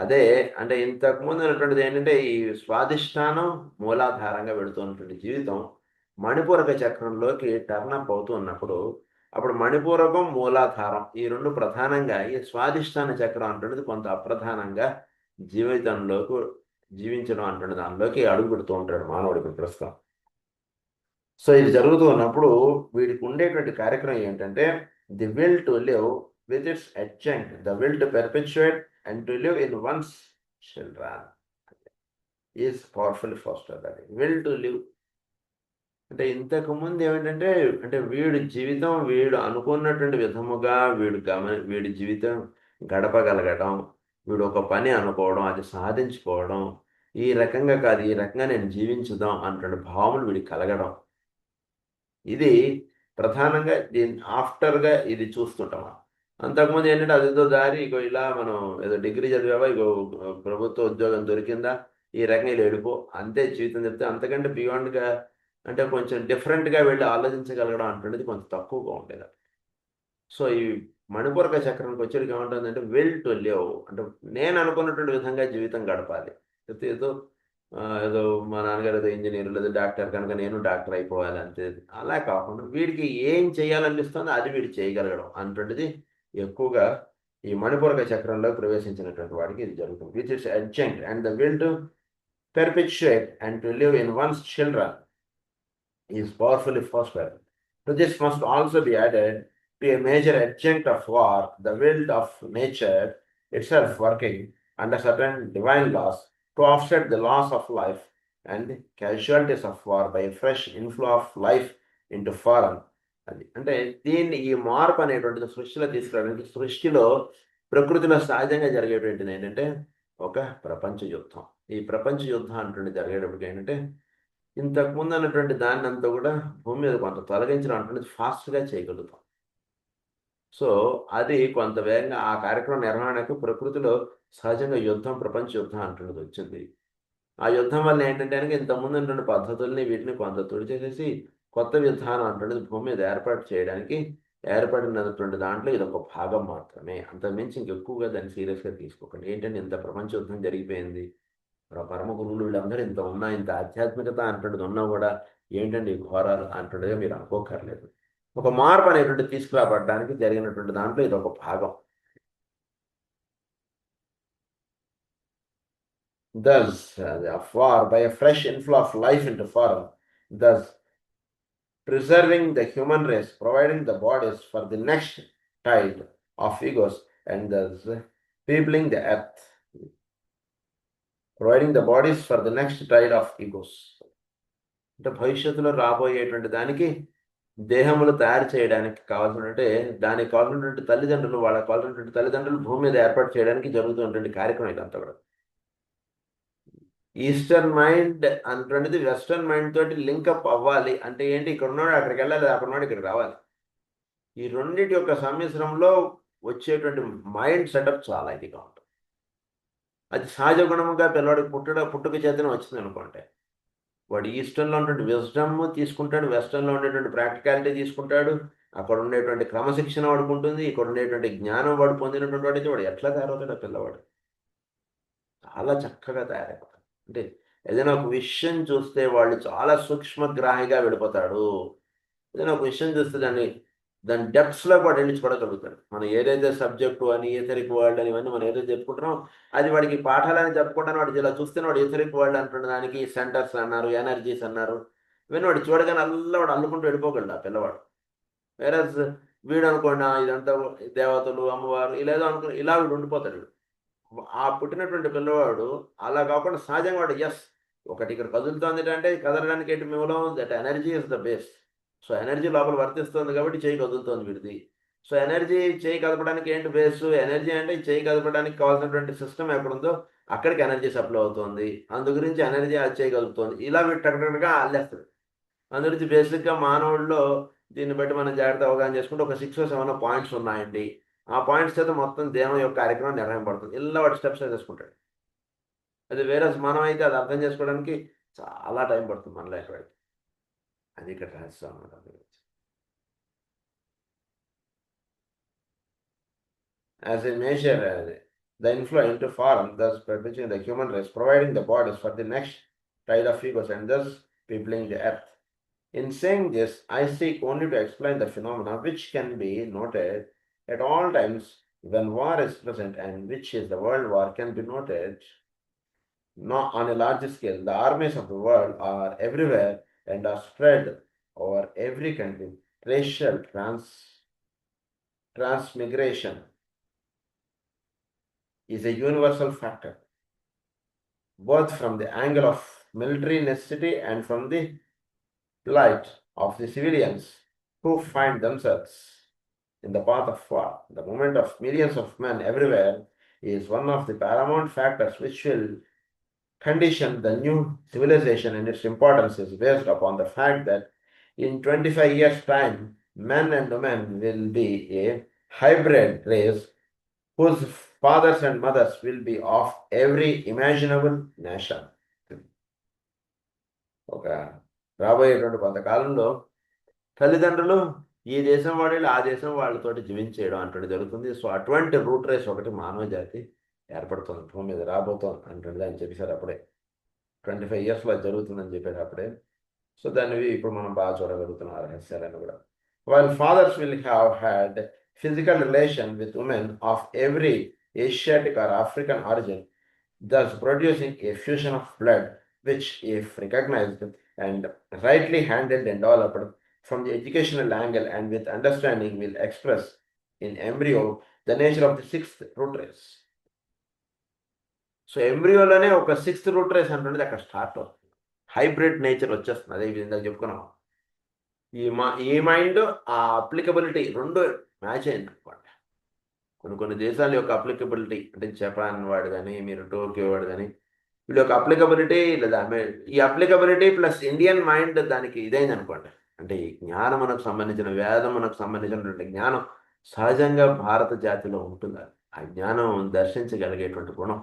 అదే అంటే ఇంతకుముందు ఉన్నటువంటిది ఏంటంటే ఈ స్వాధిష్టానం, మూలాధారంగా వెళుతున్నటువంటి జీవితం మణిపూరక చక్రంలోకి టర్నప్ అవుతూ ఉన్నప్పుడు అప్పుడు మణిపూరకం, మూలాధారం ఈ రెండు ప్రధానంగా, ఈ స్వాధిష్టాన చక్రం అంటున్నది కొంత అప్రధానంగా జీవితంలోకి జీవించడం అంటున్న దానిలోకి అడుగు పెడుతూ ఉంటాడు మానవుడికి ప్రస్తుతం. సో ఇది జరుగుతూ ఉన్నప్పుడు వీడికి ఉండేటువంటి కార్యక్రమం ఏంటంటే the will to live with its adjunct, the will to perpetuate and to live in one's children is powerful faster. అది విల్ టు లివ్ అంటే ఇంతకు ముందు ఏమిటంటే అంటే వీడి జీవితం వీడు అనుకున్నటువంటి విధముగా వీడి జీవితం గడపగలగడం, వీడు ఒక పని అనుకోవడం, అది సాధించుకోవడం, ఈ రకంగా కాదు ఈ రకంగా నేను జీవించుదాం అన్నటువంటి భావములు వీడికి కలగడం, ఇది ప్రధానంగా దీని ఆఫ్టర్గా ఇది చూస్తుంటాం. అంతకుముందు ఏంటంటే అదేదో దారి ఇగో ఇలా మనం ఏదో డిగ్రీ చదివావా, ఇగో ప్రభుత్వ ఉద్యోగం దొరికిందా, ఈ రకంగా ఇలా వెళ్ళిపో అంతే జీవితం చెప్తే, అంతకంటే బియాండ్గా అంటే కొంచెం డిఫరెంట్గా వెళ్ళి ఆలోచించగలగడం అంటున్నది కొంచెం తక్కువగా ఉండేది. సో ఈ మణిపూరక చక్రానికి వచ్చేటికి ఏమంటుందంటే విల్ టు లివ్ అంటే నేను అనుకున్నటువంటి విధంగా జీవితం గడపాలి. ఏదో ఏదో మా నాన్నగారు ఏదో ఇంజనీర్ లేదా డాక్టర్ కనుక నేను డాక్టర్ అయిపోవాలి అంతే. అలా కాకుండా వీడికి ఏం చేయాలనిపిస్తుందో అది వీడు చేయగలగడం అటువంటిది ఎక్కువగా ఈ మణిపూరక చక్రంలో ప్రవేశించినటువంటి వాడికి ఇది జరుగుతుంది. Which is adjunct and the will to perpetuate and to live in one's children is powerfully fostered. To this must also be added to a major adjunct of war, the will of nature itself working under certain divine laws to offset the loss of life and casualties of war by a fresh inflow of life into foreign. అది అంటే దీన్ని ఈ మార్పు అనేటువంటిది సృష్టిలో తీసుకురావడానికి సృష్టిలో ప్రకృతిలో సహజంగా జరిగేటువంటిది ఏంటంటే ఒక ప్రపంచ యుద్ధం. ఈ ప్రపంచ యుద్ధం అటువంటి జరిగేటప్పటికి ఏంటంటే ఇంతకుముందు అన్నటువంటి దాన్ని అంతా కూడా భూమి మీద కొంత తొలగించడం అటువంటిది ఫాస్ట్గా చేయగలుగుతాం. సో అది కొంత వేగంగా ఆ కార్యక్రమం నిర్వహణకు ప్రకృతిలో సహజంగా యుద్ధం, ప్రపంచ యుద్ధం అంటున్నది వచ్చింది. ఆ యుద్ధం వల్ల ఏంటంటే కనుక ఇంతకుముందు ఉన్నటువంటి పద్ధతుల్ని వీటిని కొంత తుడిచేసేసి కొత్త విధానం అంటున్నది భూమి మీద ఏర్పాటు చేయడానికి ఏర్పడినటువంటి దాంట్లో ఇది ఒక భాగం మాత్రమే. అంతకుమించి ఇంకెక్కువగా దాన్ని సీరియస్గా తీసుకోకండి. ఏంటంటే ఇంత ప్రపంచ యుద్ధం జరిగిపోయింది, పరమ గురువులు వీళ్ళందరూ ఇంత ఉన్నా, ఇంత ఆధ్యాత్మికత అంటున్నది ఉన్నా కూడా ఏంటంటే ఈ ఘోరాలు అంటున్నదిగా మీరు అనుకోకర్లేదు. ఒక మార్పు అనేటువంటి తీసుకురాబడడానికి జరిగినటువంటి దాంట్లో ఇది ఒక భాగం. Thus, of war by a fresh inflow of life into foreign, thus preserving the human race, providing the bodies for the next tide of egos, and thus peopling the earth. Providing the bodies for the next tide of egos. అంటే భవిష్యత్తులో రాబోయేటువంటి దానికి దేహములు తయారు చేయడానికి కావాల్సినటువంటి దానికి కావాల్సినటువంటి తల్లిదండ్రులు, వాళ్ళకి కావాల్సినటువంటి తల్లిదండ్రులు భూమి మీద ఏర్పాటు చేయడానికి జరుగుతున్నటువంటి కార్యక్రమం ఇదంతా కూడా. ఈస్టర్న్ మైండ్ అటువంటిది వెస్టర్న్ మైండ్ తోటి లింకప్ అవ్వాలి అంటే ఏంటి, ఇక్కడ ఉన్నాడు అక్కడికి వెళ్ళాలి, అక్కడ ఉన్నాడు ఇక్కడికి రావాలి. ఈ రెండింటి యొక్క సమ్మిశ్రంలో వచ్చేటువంటి మైండ్ సెటప్ చాలా ఇదిగా ఉంటుంది. అది సహజ గుణముగా పిల్లవాడికి పుట్టుక చేతనే వచ్చింది అనుకోండి. వాడు ఈస్టర్న్లో ఉన్నటువంటి విజ్డమ్ తీసుకుంటాడు, వెస్టర్న్లో ఉండేటువంటి ప్రాక్టికాలిటీ తీసుకుంటాడు, అక్కడ ఉండేటువంటి క్రమశిక్షణ వాడికి ఉంటుంది, ఇక్కడ ఉండేటువంటి జ్ఞానం వాడు పొందినటువంటి వాడితే వాడు ఎట్లా తయారవుతాడు ఆ పిల్లవాడు? చాలా చక్కగా తయారైపోతాడు. అంటే ఏదైనా ఒక విషయం చూస్తే వాళ్ళు చాలా సూక్ష్మగ్రాహిగా వెళ్ళిపోతాడు. ఏదైనా ఒక విషయం చూస్తే దాని డెప్త్స్లో కూడా వెళ్ళి చూడగలుగుతాడు. మనం ఏదైతే సబ్జెక్టు అని ఈథరిక్ వరల్డ్ అని ఇవన్నీ మనం ఏదైతే చెప్పుకుంటున్నాం అది వాడికి పాఠాలని చెప్పుకుంటాను. వాడు ఇలా చూస్తే వాడు ఈథరిక్ వరల్డ్ అంటున్న దానికి సెంటర్స్ అన్నారు, ఎనర్జీస్ అన్నారు, ఇవన్నీ వాడు చూడగానే అల్లా వాడు అల్లుకుంటూ వెళ్ళిపోగలడు ఆ పిల్లవాడు. వేరే వీడు అనుకోండి ఇదంతా దేవతలు, అమ్మవారు ఇలా ఏదో అనుకుని ఇలా వీడు ఉండిపోతాడు. ఆ పుట్టినటువంటి పిల్లవాడు అలా కాకుండా సహజంగా వాడు ఒకటి ఇక్కడ కదులుతోంది అంటే కదలడానికి ఏంటి మూలం, that energy is the base. So energy లోపల వర్తిస్తుంది కాబట్టి చేయి కదులుతోంది వీడిది. సో ఎనర్జీ చేయి కదపడానికి ఏంటి బేస్, ఎనర్జీ అంటే చేయి కదపడానికి కావాల్సినటువంటి సిస్టమ్ ఎక్కడుందో అక్కడికి ఎనర్జీ సప్లై అవుతుంది. అందు గురించి ఎనర్జీ అది చేయి కదులుతుంది. ఇలా వీడు టక్కగా అల్లేస్తాడు. అందు గురించి బేసిక్గా మానవుల్లో దీన్ని బట్టి మనం జాగ్రత్త అవగాహన చేసుకుంటే ఒక 6 or 7 పాయింట్స్ ఉన్నాయండి. ఆ పాయింట్స్ చేత మొత్తం దేహం యొక్క కార్యక్రమం నిర్వహింపబడుతుంది. ఇలా వాడు స్టెప్స్ చేసుకుంటాడు. అది వేరే మనం అయితే అది అర్థం చేసుకోవడానికి చాలా టైం పడుతుంది మన లైఫ్ వాడికి. అది ఇక్కడ రహస్యం అన్నమాట. As a measure, the inflow into foreign, thus perpetuating the human race, providing the bodies for the next tide of egos, and thus peopling the earth. In saying this, I seek only to explain the phenomena which can be noted at all times when war is present, and which is the world war can be noted not on a large scale. The armies of the world are everywhere and are spread over every country. Racial transmigration is a universal factor, both from the angle of military necessity and from the plight of the civilians who find themselves in the path of war. The movement of millions of men everywhere is one of the paramount factors which will condition the new civilization, and its importance is based upon the fact that in 25 years' time, men and women will be a hybrid race whose fathers and mothers will be of every imaginable nation. ఒక రాబోయేటువంటి కొంతకాలంలో తల్లిదండ్రులు ఈ దేశం వాళ్ళు ఆ దేశం వాళ్ళతోటి జీవించేయడం అటువంటి జరుగుతుంది. సో అటువంటి రూట్ రేస్ ఒకటి మానవ జాతి ఏర్పడుతుంది భూమి మీద రాబోతోంది అంటుంది అని చెప్పేశారు అప్పుడే. 25 yearsలో జరుగుతుందని చెప్పారు అప్పుడే. సో దాన్ని ఇప్పుడు మనం బాగా చూడగలుగుతున్నాం ఆ రహస్యాలను కూడా. While fathers will have had physical relation with women of every Asiatic or African origin, thus producing a fusion of blood, which, if recognized and rightly handled and developed from the educational angle and with understanding, will express in embryo the nature of the sixth root race. So ఎంబ్రియోలోనే ఒక sixth root race అంటున్నది అక్కడ start అవుతుంది. Hybrid nature వచ్చేస్తుంది. అదే విధంగా చెప్పుకున్నాం. ఈ మైండ్ ఆ అప్లికబిలిటీ రెండు మ్యాచ్ అయింది అనుకోండి. కొన్ని దేశాల యొక్క అప్లికబిలిటీ అంటే జపాన్ వాడు కానీ, మీరు టోక్యో వాడు కానీ, వీళ్ళ యొక్క అప్లికబిలిటీ లేదా ఈ అప్లికబిలిటీ ప్లస్ ఇండియన్ మైండ్ దానికి ఇదైంది అనుకోండి. అంటే ఈ జ్ఞానమునకు సంబంధించిన వేదమునకు సంబంధించినటువంటి జ్ఞానం సహజంగా భారత జాతిలో ఉంటుంది. ఆ జ్ఞానం దర్శించగలిగేటువంటి గుణం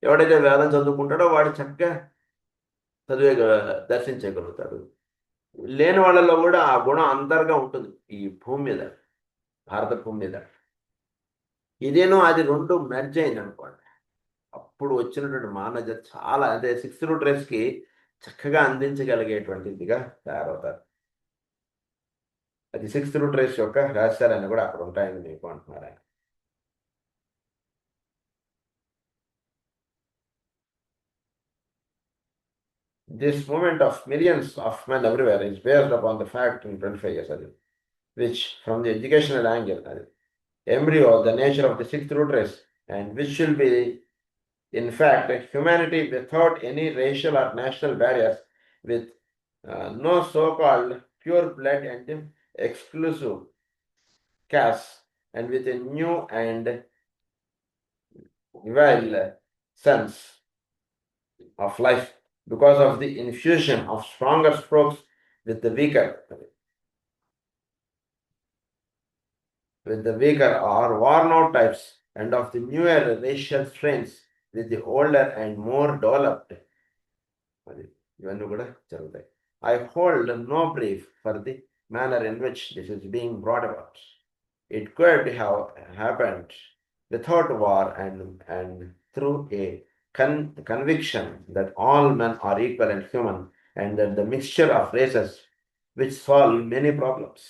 ఎవడైతే వేదం చదువుకుంటాడో వాడు చక్కగా దర్శించగలుగుతాడు. లేని వాళ్ళలో కూడా ఆ గుణం అంతర్గా ఉంటుంది ఈ భూమి మీద, భారత భూమి మీద. ఇదేనో అది రెండు మెర్జ్ అయింది అనుకోండి. అప్పుడు వచ్చినటువంటి మానవ చాలా అదే సిక్స్త్ రూట్ రేస్కి చక్కగా అందించగలిగేటువంటిదిగా తయారవుతారు. అది సిక్స్త్ రూట్ రేస్ యొక్క రహస్యాలన్నీ కూడా అక్కడ ఉంటాయని మీకు అంటున్నారు ఆయన. This movement of millions of men everywhere is based upon the fact in 25 years, which from the educational angle, embryo, the nature of the sixth root race, and which will be, in fact, humanity without any racial or national barriers, with no so-called pure blood and exclusive caste, and with a new and wild sense of life, because of the infusion of stronger strokes with the weaker or worn out types, and of the newer racial strains with the older and more developed. I hold no brief for the manner in which this is being brought about. It could have happened without war and through a conviction that all men are equal and human, and that the mixture of races which solve many problems.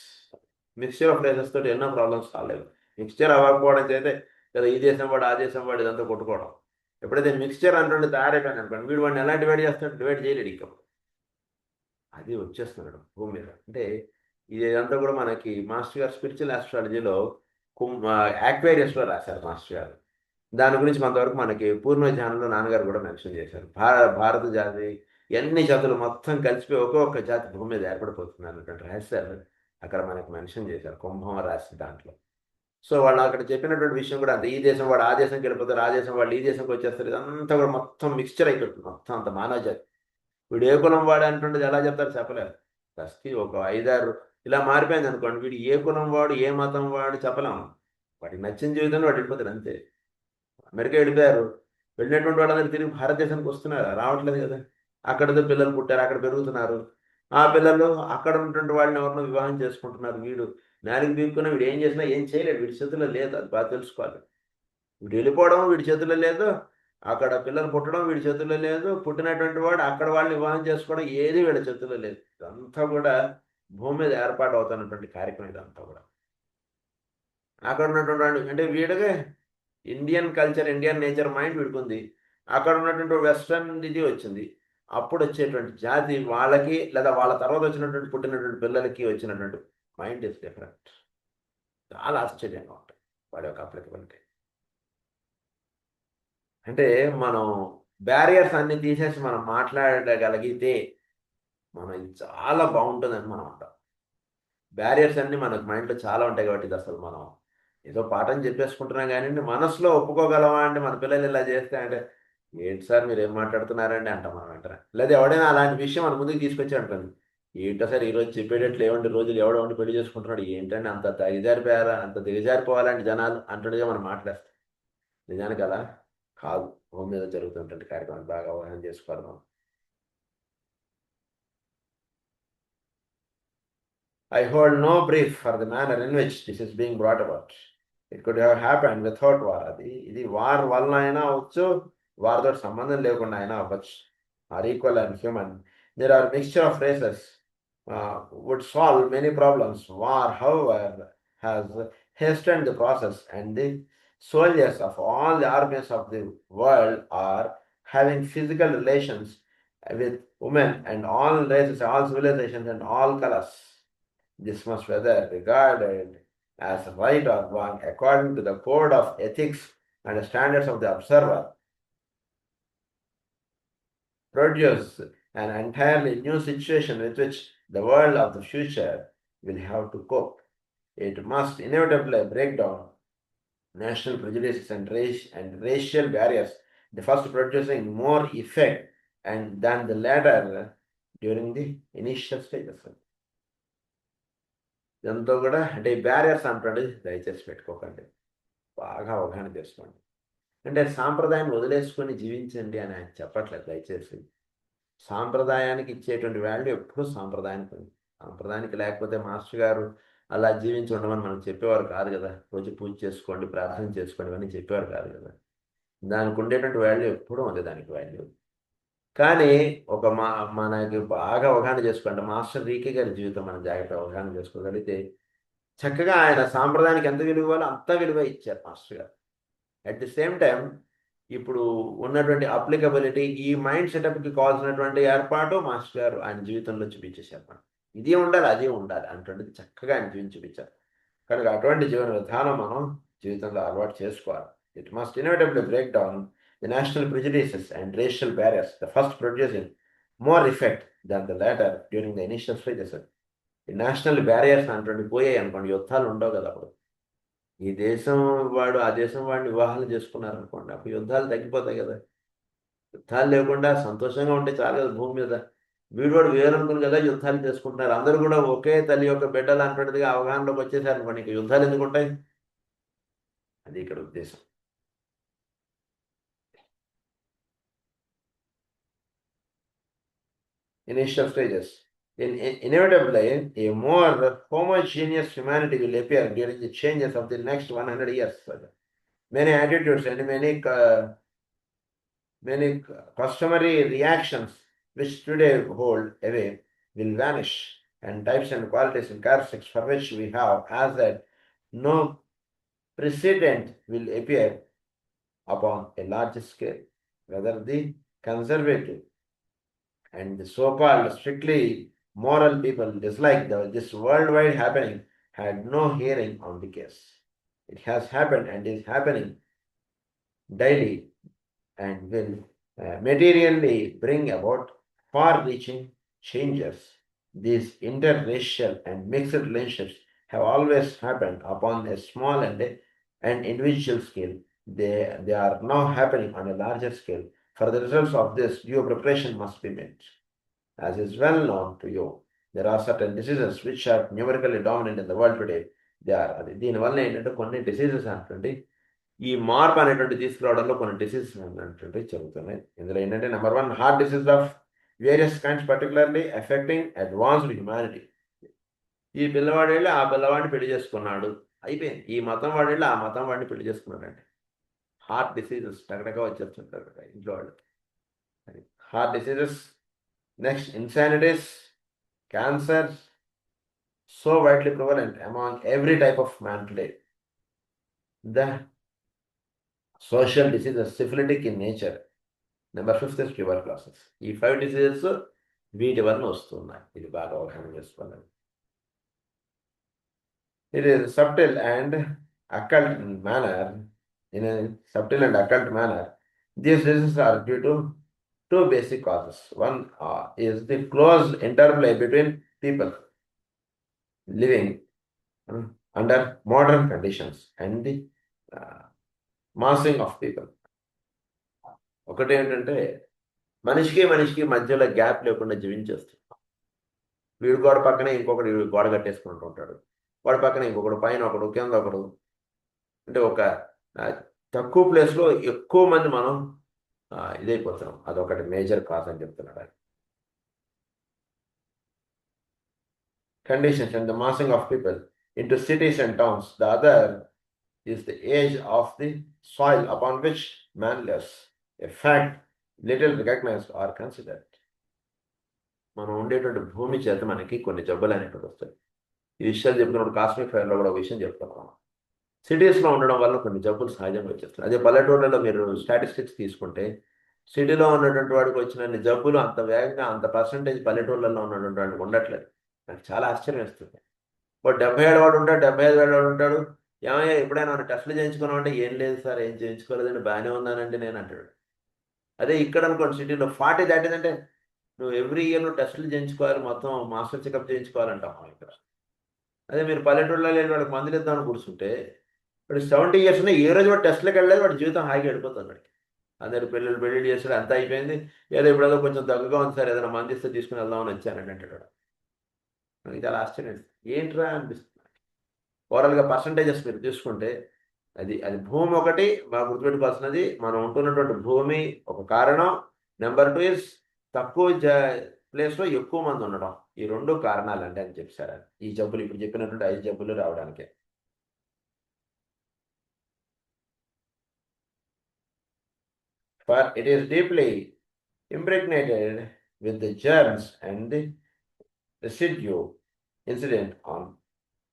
Mixture of races తోటి ఎన్నో problems కాలేదు. Mixture అవ్వకపోవడం చేస్తే కదా ఈ దేశం వాడు ఆ దేశం వాడు ఇదంతా కొట్టుకోవడం. ఎప్పుడైతే మిక్స్చర్ అంటుండే తయారైపోయింది అనుకోండి, వీడు వాడిని ఎలా డివైడ్ చేస్తాడు? డివైడ్ చేయలేడు ఇంకా. అది వచ్చేస్తున్నాడు భూమి మీద. అంటే ఇదంతా కూడా మనకి మాస్టర్ గారు స్పిరిచువల్ ఆస్ట్రాలజీలో యాక్వేరియస్లో రాశారు మాస్టర్ గారు. దాని గురించి కొంతవరకు మనకి పూర్ణ ధ్యానంలో నాన్నగారు కూడా మెన్షన్ చేశారు. భారత జాతి ఎన్ని జాతులు మొత్తం కలిసిపోయి ఒక్కొక్క జాతి భూమి మీద ఏర్పడిపోతుంది అన్నటువంటి రహస్యాలు అక్కడ మనకి మెన్షన్ చేశారు కుంభం రాసి దాంట్లో. సో వాళ్ళు అక్కడ చెప్పినటువంటి విషయం కూడా అంతే. ఈ దేశం వాడు ఆ దేశంకి వెళ్ళిపోతారు, ఆ దేశం వాళ్ళు ఈ దేశంకి వచ్చేస్తారు. ఇదంతా కూడా మొత్తం మిక్స్చర్ అయిపోతుంది మొత్తం అంత మానవ జాతి. వీడు ఏ కులం వాడు అంటుండేది ఎలా చెప్తారు చెప్పలేరు. ప్రతి ఒక 5-6 ఇలా మారిపోయింది అనుకోండి, వీడు ఏ కులం వాడు ఏ మతం వాడు చెప్పలేము. వాడికి నచ్చిన జీవితంలో వాడు వెళ్ళిపోతారు అంతే. అమెరికా వెళ్ళిపోయారు, వెళ్ళినటువంటి వాళ్ళందరూ తిరిగి భారతదేశానికి వస్తున్నారు, రావట్లేదు కదా. అక్కడతో పిల్లలు పుట్టారు, అక్కడ పెరుగుతున్నారు. ఆ పిల్లలు అక్కడ ఉన్నటువంటి వాళ్ళని ఎవరినో వివాహం చేసుకుంటున్నారు. వీడు నాలుగు బీక్కున్న వీడు ఏం చేసినా ఏం చేయలేడు, వీడి చేతుల్లో లేదు. అది బాగా తెలుసుకోవాలి. వీడు వెళ్ళిపోవడం వీడి చేతుల్లో లేదు, అక్కడ పిల్లలు పుట్టడం వీడి చేతుల్లో లేదు, పుట్టినటువంటి వాడు అక్కడ వాళ్ళని వివాహం చేసుకోవడం ఏది వీడి చేతుల్లో లేదు. ఇదంతా కూడా భూమి మీద ఏర్పాటు అవుతున్నటువంటి కార్యక్రమం ఇదంతా కూడా. అక్కడ ఉన్నటువంటి వాడు అంటే వీడిగా Indian culture Indian nature mind వీడుకుంది, అక్కడ ఉన్నటువంటి వెస్ట్రన్ ఇది వచ్చింది. అప్పుడు వచ్చేటువంటి జాతి వాళ్ళకి లేదా వాళ్ళ తర్వాత వచ్చినటువంటి పుట్టినటువంటి పిల్లలకి వచ్చినటువంటి మైండ్ ఇస్ డిఫరెంట్. చాలా ఆశ్చర్యంగా ఉంటుంది వాడి యొక్క అప్లికబిలిటీ. అంటే మనం బ్యారియర్స్ అన్ని తీసేసి మనం మాట్లాడగలిగితే మనం చాలా బాగుంటుందని మనం అంటాం. బ్యారియర్స్ అన్ని మనకు మైండ్లో చాలా ఉంటాయి కాబట్టి ఇది అసలు మనం ఏదో పాఠం చెప్పేసుకుంటున్నాం కానీ మనసులో ఒప్పుకోగలమా అంటే మన పిల్లలు ఇలా చేస్తే అంటే ఏంటి సార్ మీరు ఏం మాట్లాడుతున్నారండి అంటాం మనం వెంటనే. లేదా ఎవడైనా అలాంటి విషయం మన ముందుకు తీసుకొచ్చి అంటాను, ఏంటో సార్ ఈరోజు చెప్పేటట్లు ఏమండి రోజులు ఎవడెవడి పెళ్లి చేసుకుంటున్నాడు, ఏంటంటే అంత దిగజారిపోయారా, అంత దిగజారిపోవాలంటే జనాలు అంటుండగా మనం మాట్లాడతాం. నిజానికి అలా కాదు. భూమి మీద జరుగుతున్నటువంటి కార్యక్రమాన్ని బాగా అవగాహన చేసుకోవాలి మనం. I hold no brief for the manner in which this is being brought about. It could have happened without war. ఇది వార్ వలన అయినా అవ్వచ్చు, వారితో సంబంధం లేకుండా అయినా అవ్వచ్చు. are equal and human. There are mixture of races would solve many problems. War, however, has hastened the process, and the soldiers of all the armies of the world are having physical relations with women and all races, all civilizations, and all colors. This must whether regarded as right or wrong according to the code of ethics and standards of the observer, produce an entirely new situation with which the world of the future will have to cope. It must inevitably break down national prejudices and racial barriers, the first producing more effect and than the latter during the initial stages. ఇదంతా కూడా అంటే barriers అంటాడు, దయచేసి పెట్టుకోకండి, బాగా అవగాహన చేసుకోండి. అంటే సాంప్రదాయాన్ని వదిలేసుకొని జీవించండి అని ఆయన చెప్పట్లేదు దయచేసి. సాంప్రదాయానికి ఇచ్చేటువంటి వాల్యూ ఎప్పుడూ సాంప్రదాయానికి ఉంది. సాంప్రదాయానికి లేకపోతే మాస్టర్ గారు అలా జీవించి ఉండమని మనం చెప్పేవారు కాదు కదా. రోజు పూజ చేసుకోండి, ప్రార్థన చేసుకోండి అని చెప్పేవారు కాదు కదా. దానికి ఉండేటువంటి వాల్యూ ఎప్పుడూ ఉంది, దానికి వాల్యూ. కానీ ఒక మనకి బాగా అవగాహన చేసుకోండి, మాస్టర్ రీకే గారి జీవితం మనం జాగ్రత్తగా అవగాహన చేసుకోగలిగితే చక్కగా ఆయన సాంప్రదాయానికి ఎంత విలువ ఇవ్వాలో అంత విలువ ఇచ్చారు మాస్టర్ గారు. అట్ ది సేమ్ టైం ఇప్పుడు ఉన్నటువంటి అప్లికబిలిటీ, ఈ మైండ్ సెటప్కి కావాల్సినటువంటి ఏర్పాటు మాస్టర్ గారు ఆయన జీవితంలో చూపించేశారు. ఇది ఉండాలి, అది ఉండాలి అటువంటిది చక్కగా ఆయన జీవితం చూపించారు. కనుక అటువంటి జీవన విధానం మనం జీవితంలో అలవాటు చేసుకోవాలి. It must ఇన్ఎవిటబుల్లీ break down the national prejudices and racial barriers, the first producing more effect than the later during the initial stages. ఈ నేషనల్ బ్యారియర్స్ అటువంటి పోయాయి అనుకోండి, యుద్ధాలు ఉండవు కదా. అప్పుడు ఈ దేశం వాడు ఆ దేశం వాడిని వివాహాలు చేసుకున్నారనుకోండి, అప్పుడు యుద్ధాలు తగ్గిపోతాయి కదా. యుద్ధాలు లేకుండా సంతోషంగా ఉంటే చాలు కదా భూమి మీద. వీడోడు వేరనుకుని కదా యుద్ధాలు చేసుకుంటున్నారు. అందరూ కూడా ఒకే తల్లి యొక్క బిడ్డలు అన్నట్టుగా అవగాహనలోకి వచ్చేసారు అనుకోండి, ఇక యుద్ధాలు ఎందుకు ఉంటాయి? అది ఇక్కడ ఉద్దేశం. Initial stages. Inevitably, a more homogeneous humanity will appear during the changes of the next 100 years. Many attitudes and many customary reactions which today hold away will vanish, and types and qualities and characteristics for which we have as that no precedent will appear upon a large scale, whether the conservative and the so-called strictly moral people dislike this worldwide happening had no hearing on the case. It has happened and is happening daily and will materially bring about far-reaching changes. These interracial and mixed relationships have always happened upon a small and individual scale. They are now happening on a larger scale. For the results of this, due preparation must be made. As is well known to you, there are certain diseases which are numerically dominant in the world today. దీనివల్ల ఏంటంటే కొన్ని diseases అంటే ఈ మార్పు అనేటువంటి తీసుకురావడంలో కొన్ని diseases అనేటువంటి జరుగుతున్నాయి. ఇందులో ఏంటంటే number 1, heart disease of various kinds particularly effecting advanced humanity. ఈ పిల్లవాడు వెళ్ళి ఆ పిల్లవాడిని పెళ్లి చేసుకున్నాడు, అయిపోయింది. ఈ మతం వాడు వెళ్ళి ఆ మతం వాడిని పెళ్లి చేసుకున్నాడండి. హార్ట్ డిసీజెస్ టగటగా వచ్చేస్తుంటారు ఇంట్లో వాళ్ళు. Heart diseases, next insanities, cancer, so widely prevalent among every type of man today. The social diseases, syphilitic in nature. Number 5 is tuberculosis. ఈ 5 diseases వీటి వలన వస్తున్నాయి. ఇది బాగా అవగాహన చేసుకోవాలి. It is subtle and occult manner. In a subtle and occult manner, these diseases are due to 2 basic causes. One is the close interplay between people living under modern conditions and the massing of people. ఒకటి ఏంటంటే మనిషికి మధ్యలో gap లేకుండా జీవించేస్తుంది. వీడు గోడ పక్కనే ఇంకొకటి గోడ కట్టేసుకుంటూ ఉంటాడు, వాడి పక్కన ఇంకొకడు, పైన ఒకడు, కింద ఒకడు. అంటే ఒక తక్కువ ప్లేస్లో ఎక్కువ మంది మనం ఇదైపోతున్నాం. అదొకటి మేజర్ కాజ్ అని చెప్తున్నాడు. Conditions and the massing of people into cities and towns. The other is the age of the soil upon which man lives, a fact little recognized or considered. మనం ఉండేటువంటి భూమి చేత మనకి కొన్ని జబ్బులు అనేటువంటి వస్తాయి. ఈ విషయాలు చెప్తున్నప్పుడు కాస్మిక్ ఫైర్లో కూడా ఒక విషయం చెప్తున్నాం. సిటీస్లో ఉండడం వల్ల కొన్ని జబ్బులు సహజంగా వచ్చేస్తాయి. అదే పల్లెటూళ్ళలో మీరు స్టాటిస్టిక్స్ తీసుకుంటే సిటీలో ఉన్నటువంటి వాడికి వచ్చిన జబ్బులు అంత వేగంగా అంత పర్సంటేజ్ పల్లెటూళ్ళలో ఉన్నటువంటి వాడికి ఉండట్లేదు. నాకు చాలా ఆశ్చర్యం వేస్తుంది. వాడు 77 వాడు ఉంటాడు, 75 వాడు ఉంటాడు. ఏమయ్యా ఎప్పుడైనా టెస్టులు చేయించుకున్నావు అంటే ఏం లేదు సార్, ఏం చేయించుకోలేదండి, బాగానే ఉన్నానంటే నేను అంటాడు. అదే ఇక్కడ అనుకోండి సిటీలో 40 దాటిందంటే నువ్వు ఎవ్రీ ఇయర్ నువ్వు టెస్టులు చేయించుకోవాలి, మొత్తం మాస్టర్ చెకప్ చేయించుకోవాలంటాం మనం ఇక్కడ. అదే మీరు పల్లెటూళ్ళలో వెళ్ళి వాడికి మందులు ఇద్దామని కూర్చుంటే వాడు 70 ఇయర్స్ ఉన్నాయి, ఏ రోజు వాడు టెస్ట్లకు వెళ్ళలేదు, వాడి జీవితం హాయిగా వెళ్ళిపోతుంది వాడికి. అందరు పెళ్ళి చేసాడు, అంతా అయిపోయింది, ఏదో ఇప్పుడేదో కొంచెం దగ్గుగా ఉంది సార్, ఏదైనా మంది ఇస్తే తీసుకుని వెళ్దామని వచ్చానండి అంటాడు. నాకు చాలా ఆశ్చర్యం, ఏంట్రా అనిపిస్తుంది. ఓవరాల్గా పర్సంటేజెస్ మీరు తీసుకుంటే అది అది భూమి ఒకటి బాగా గుర్తుపెట్టుకోవాల్సినది. మనం ఉంటున్నటువంటి భూమి ఒక కారణం. నెంబర్ 2 ఇస్ తక్కువ ప్లేస్లో ఎక్కువ మంది ఉండడం. ఈ 2 కారణాలు అంటే అని చెప్పారు ఈ జబ్బులు, ఇప్పుడు చెప్పినటువంటి 5 జబ్బులు రావడానికి. For it is deeply impregnated with the germs and the residue incident on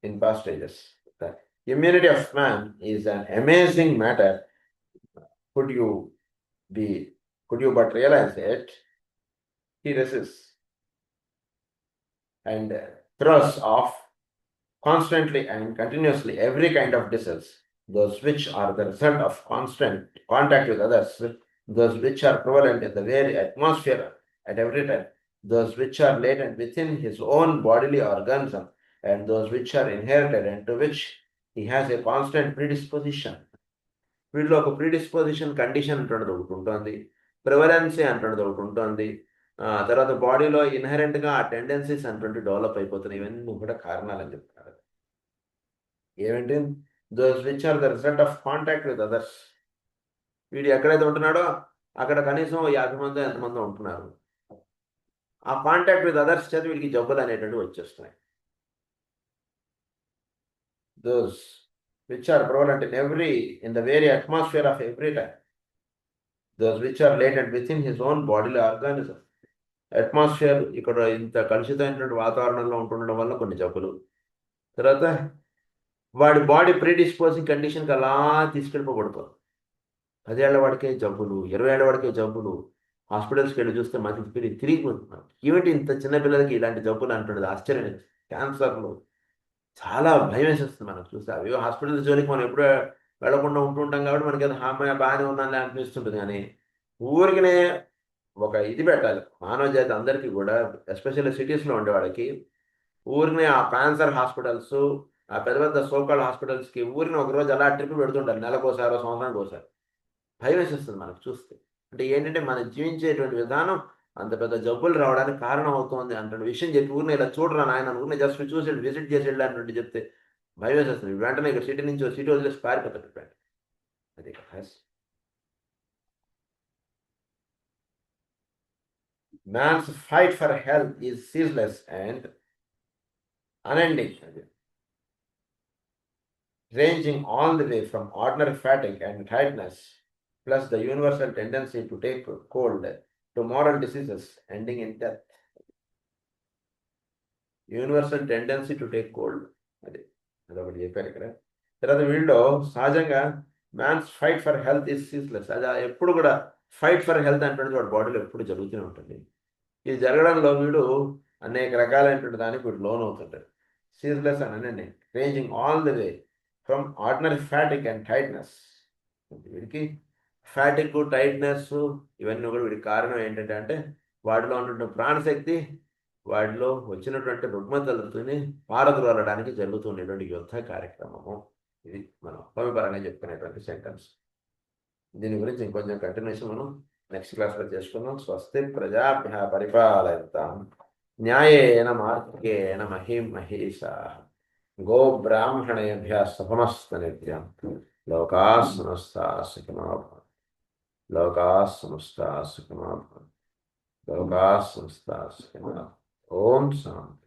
in past ages. The immunity of man is an amazing matter. Could you but realize it? He resists and throws off constantly and continuously every kind of disease, those which are the result of constant contact with others, those which are prevalent in the very atmosphere at every time, those which are latent within his own bodily organs, and those which are inherited and to which he has a constant predisposition. వీటిలో ఒక predisposition condition అంటున్నది ఒకటి ఉంటుంది, ప్రివలెన్సీ అంటున్నది ఒకటి ఉంటుంది, తర్వాత బాడీలో ఇన్హెరెంట్గా ఆ టెండెన్సీస్ అంటుంటే డెవలప్ అయిపోతున్నాయి. ఇవన్నీ కూడా కారణాలని చెప్తున్నారు. ఏమిటి? Those which are the result of contact with others. వీడు ఎక్కడైతే ఉంటున్నాడో అక్కడ కనీసం 50 మంది ఎంతమంది ఉంటున్నారు. ఆ కాంటాక్ట్ విత్ అదర్స్ చేత వీడికి జబ్బులు అనేటువంటివి వచ్చేస్తున్నాయి. Those which are prevalent in the very atmosphere of every time, those which are latent within his own bodily organism. Atmosphere ఇక్కడ ఇంత కలుషితమైనటువంటి వాతావరణంలో ఉంటుండడం వల్ల కొన్ని జబ్బులు, తర్వాత వాడి బాడీ ప్రీడిస్పోజింగ్ కండిషన్కి అలా తీసుకెళ్ళిపోబడుతుంది. 10 ఏళ్ల వాడికే జబ్బులు, 20 ఏళ్ల వాడికే జబ్బులు, హాస్పిటల్స్కి వెళ్ళి చూస్తే మధ్య తిరిగిపోతున్నారు. ఏమిటి ఇంత చిన్నపిల్లలకి ఇలాంటి జబ్బులు అంటున్నది ఆశ్చర్యం. క్యాన్సర్లు చాలా భయం వేసేస్తుంది మనకు చూస్తే. అవి హాస్పిటల్ జోలికి మనం ఎప్పుడూ వెళ్లకుండా ఉంటుంటాం కాబట్టి మనకి అది హామీ బాగానే ఉందని అనిపిస్తుంటుంది. కానీ ఊరికనే ఒక ఇది పెట్టాలి మానవ జాతి అందరికీ కూడా, ఎస్పెషల్లీ సిటీస్లో ఉండేవాళ్ళకి. ఊరికనే ఆ క్యాన్సర్ హాస్పిటల్స్, ఆ పెద్ద పెద్ద సోకాల్ హాస్పిటల్స్కి ఊరిని ఒకరోజు అలా ట్రిప్ పెడుతుంటారు, నెలకోసారో సంవత్సరానికి ఒకసారి. భయం వేసేస్తుంది మనకు చూస్తే. అంటే ఏంటంటే మనం జీవించేటువంటి విధానం అంత పెద్ద జబ్బులు రావడానికి కారణం అవుతుంది అంటున్న విషయం చెప్పి ఊరిని ఇలా చూడరా నాయన, ఊరిని జస్ట్ చూసి విజిట్ చేసి వెళ్ళాలంటే చెప్తే భయం వేసేస్తుంది. వెంటనే ఇక్కడ సిటీ నుంచి సిటీ వదిలేసి పారిపోతాడు. అది man's fight for health is ceaseless and unending, ranging all the way from ordinary fatigue and tiredness, plus the universal tendency to take cold, to moral diseases ending in death. Universal tendency to take cold, అదొకటి చెప్పారు ఇక్కడ. తర్వాత వీళ్ళు సహజంగా man's fight for health is ceaseless. అది ఎప్పుడు కూడా fight for health అంటే వాడి బాడీలో ఎప్పుడు జరుగుతూనే ఉంటుంది. ఇది జరగడంలో వీడు అనేక రకాలైనటువంటి దానికి వీడు లోన్ అవుతుంటాడు. సీజ్లెస్ అని అనండి, ranging all the way from ordinary fatigue and tightness. వీడికి ఫ్యాటిక్, టైట్నెస్ ఇవన్నీ కూడా వీడికి కారణం ఏంటంటే అంటే వాడిలో ఉన్నటువంటి ప్రాణశక్తి వాడిలో వచ్చినటువంటి రుగ్మతలతోనే పారద్రోలడానికి జరుగుతున్నటువంటి యుద్ధ కార్యక్రమము. ఇది మనం పరంగా చెప్పుకునేటువంటి సెంటెన్స్. దీని గురించి ఇంకొంచెం కంటిన్యూషన్ మనం నెక్స్ట్ క్లాస్లో చేసుకుందాం. స్వస్తి ప్రజాభ్య పరిపాలయంతాం న్యాయేన మార్గేణ మహిం మహేషాః గో బ్రాహ్మణేభ్యः శుభమస్తు నిత్యం. లోకాః సమస్తాః సుఖినో భవంతు. లోకాః సమస్తాః సుఖినో భవంతు. లోకాః సమస్తాః సుఖినో భవంతు. ఓం శాంతి.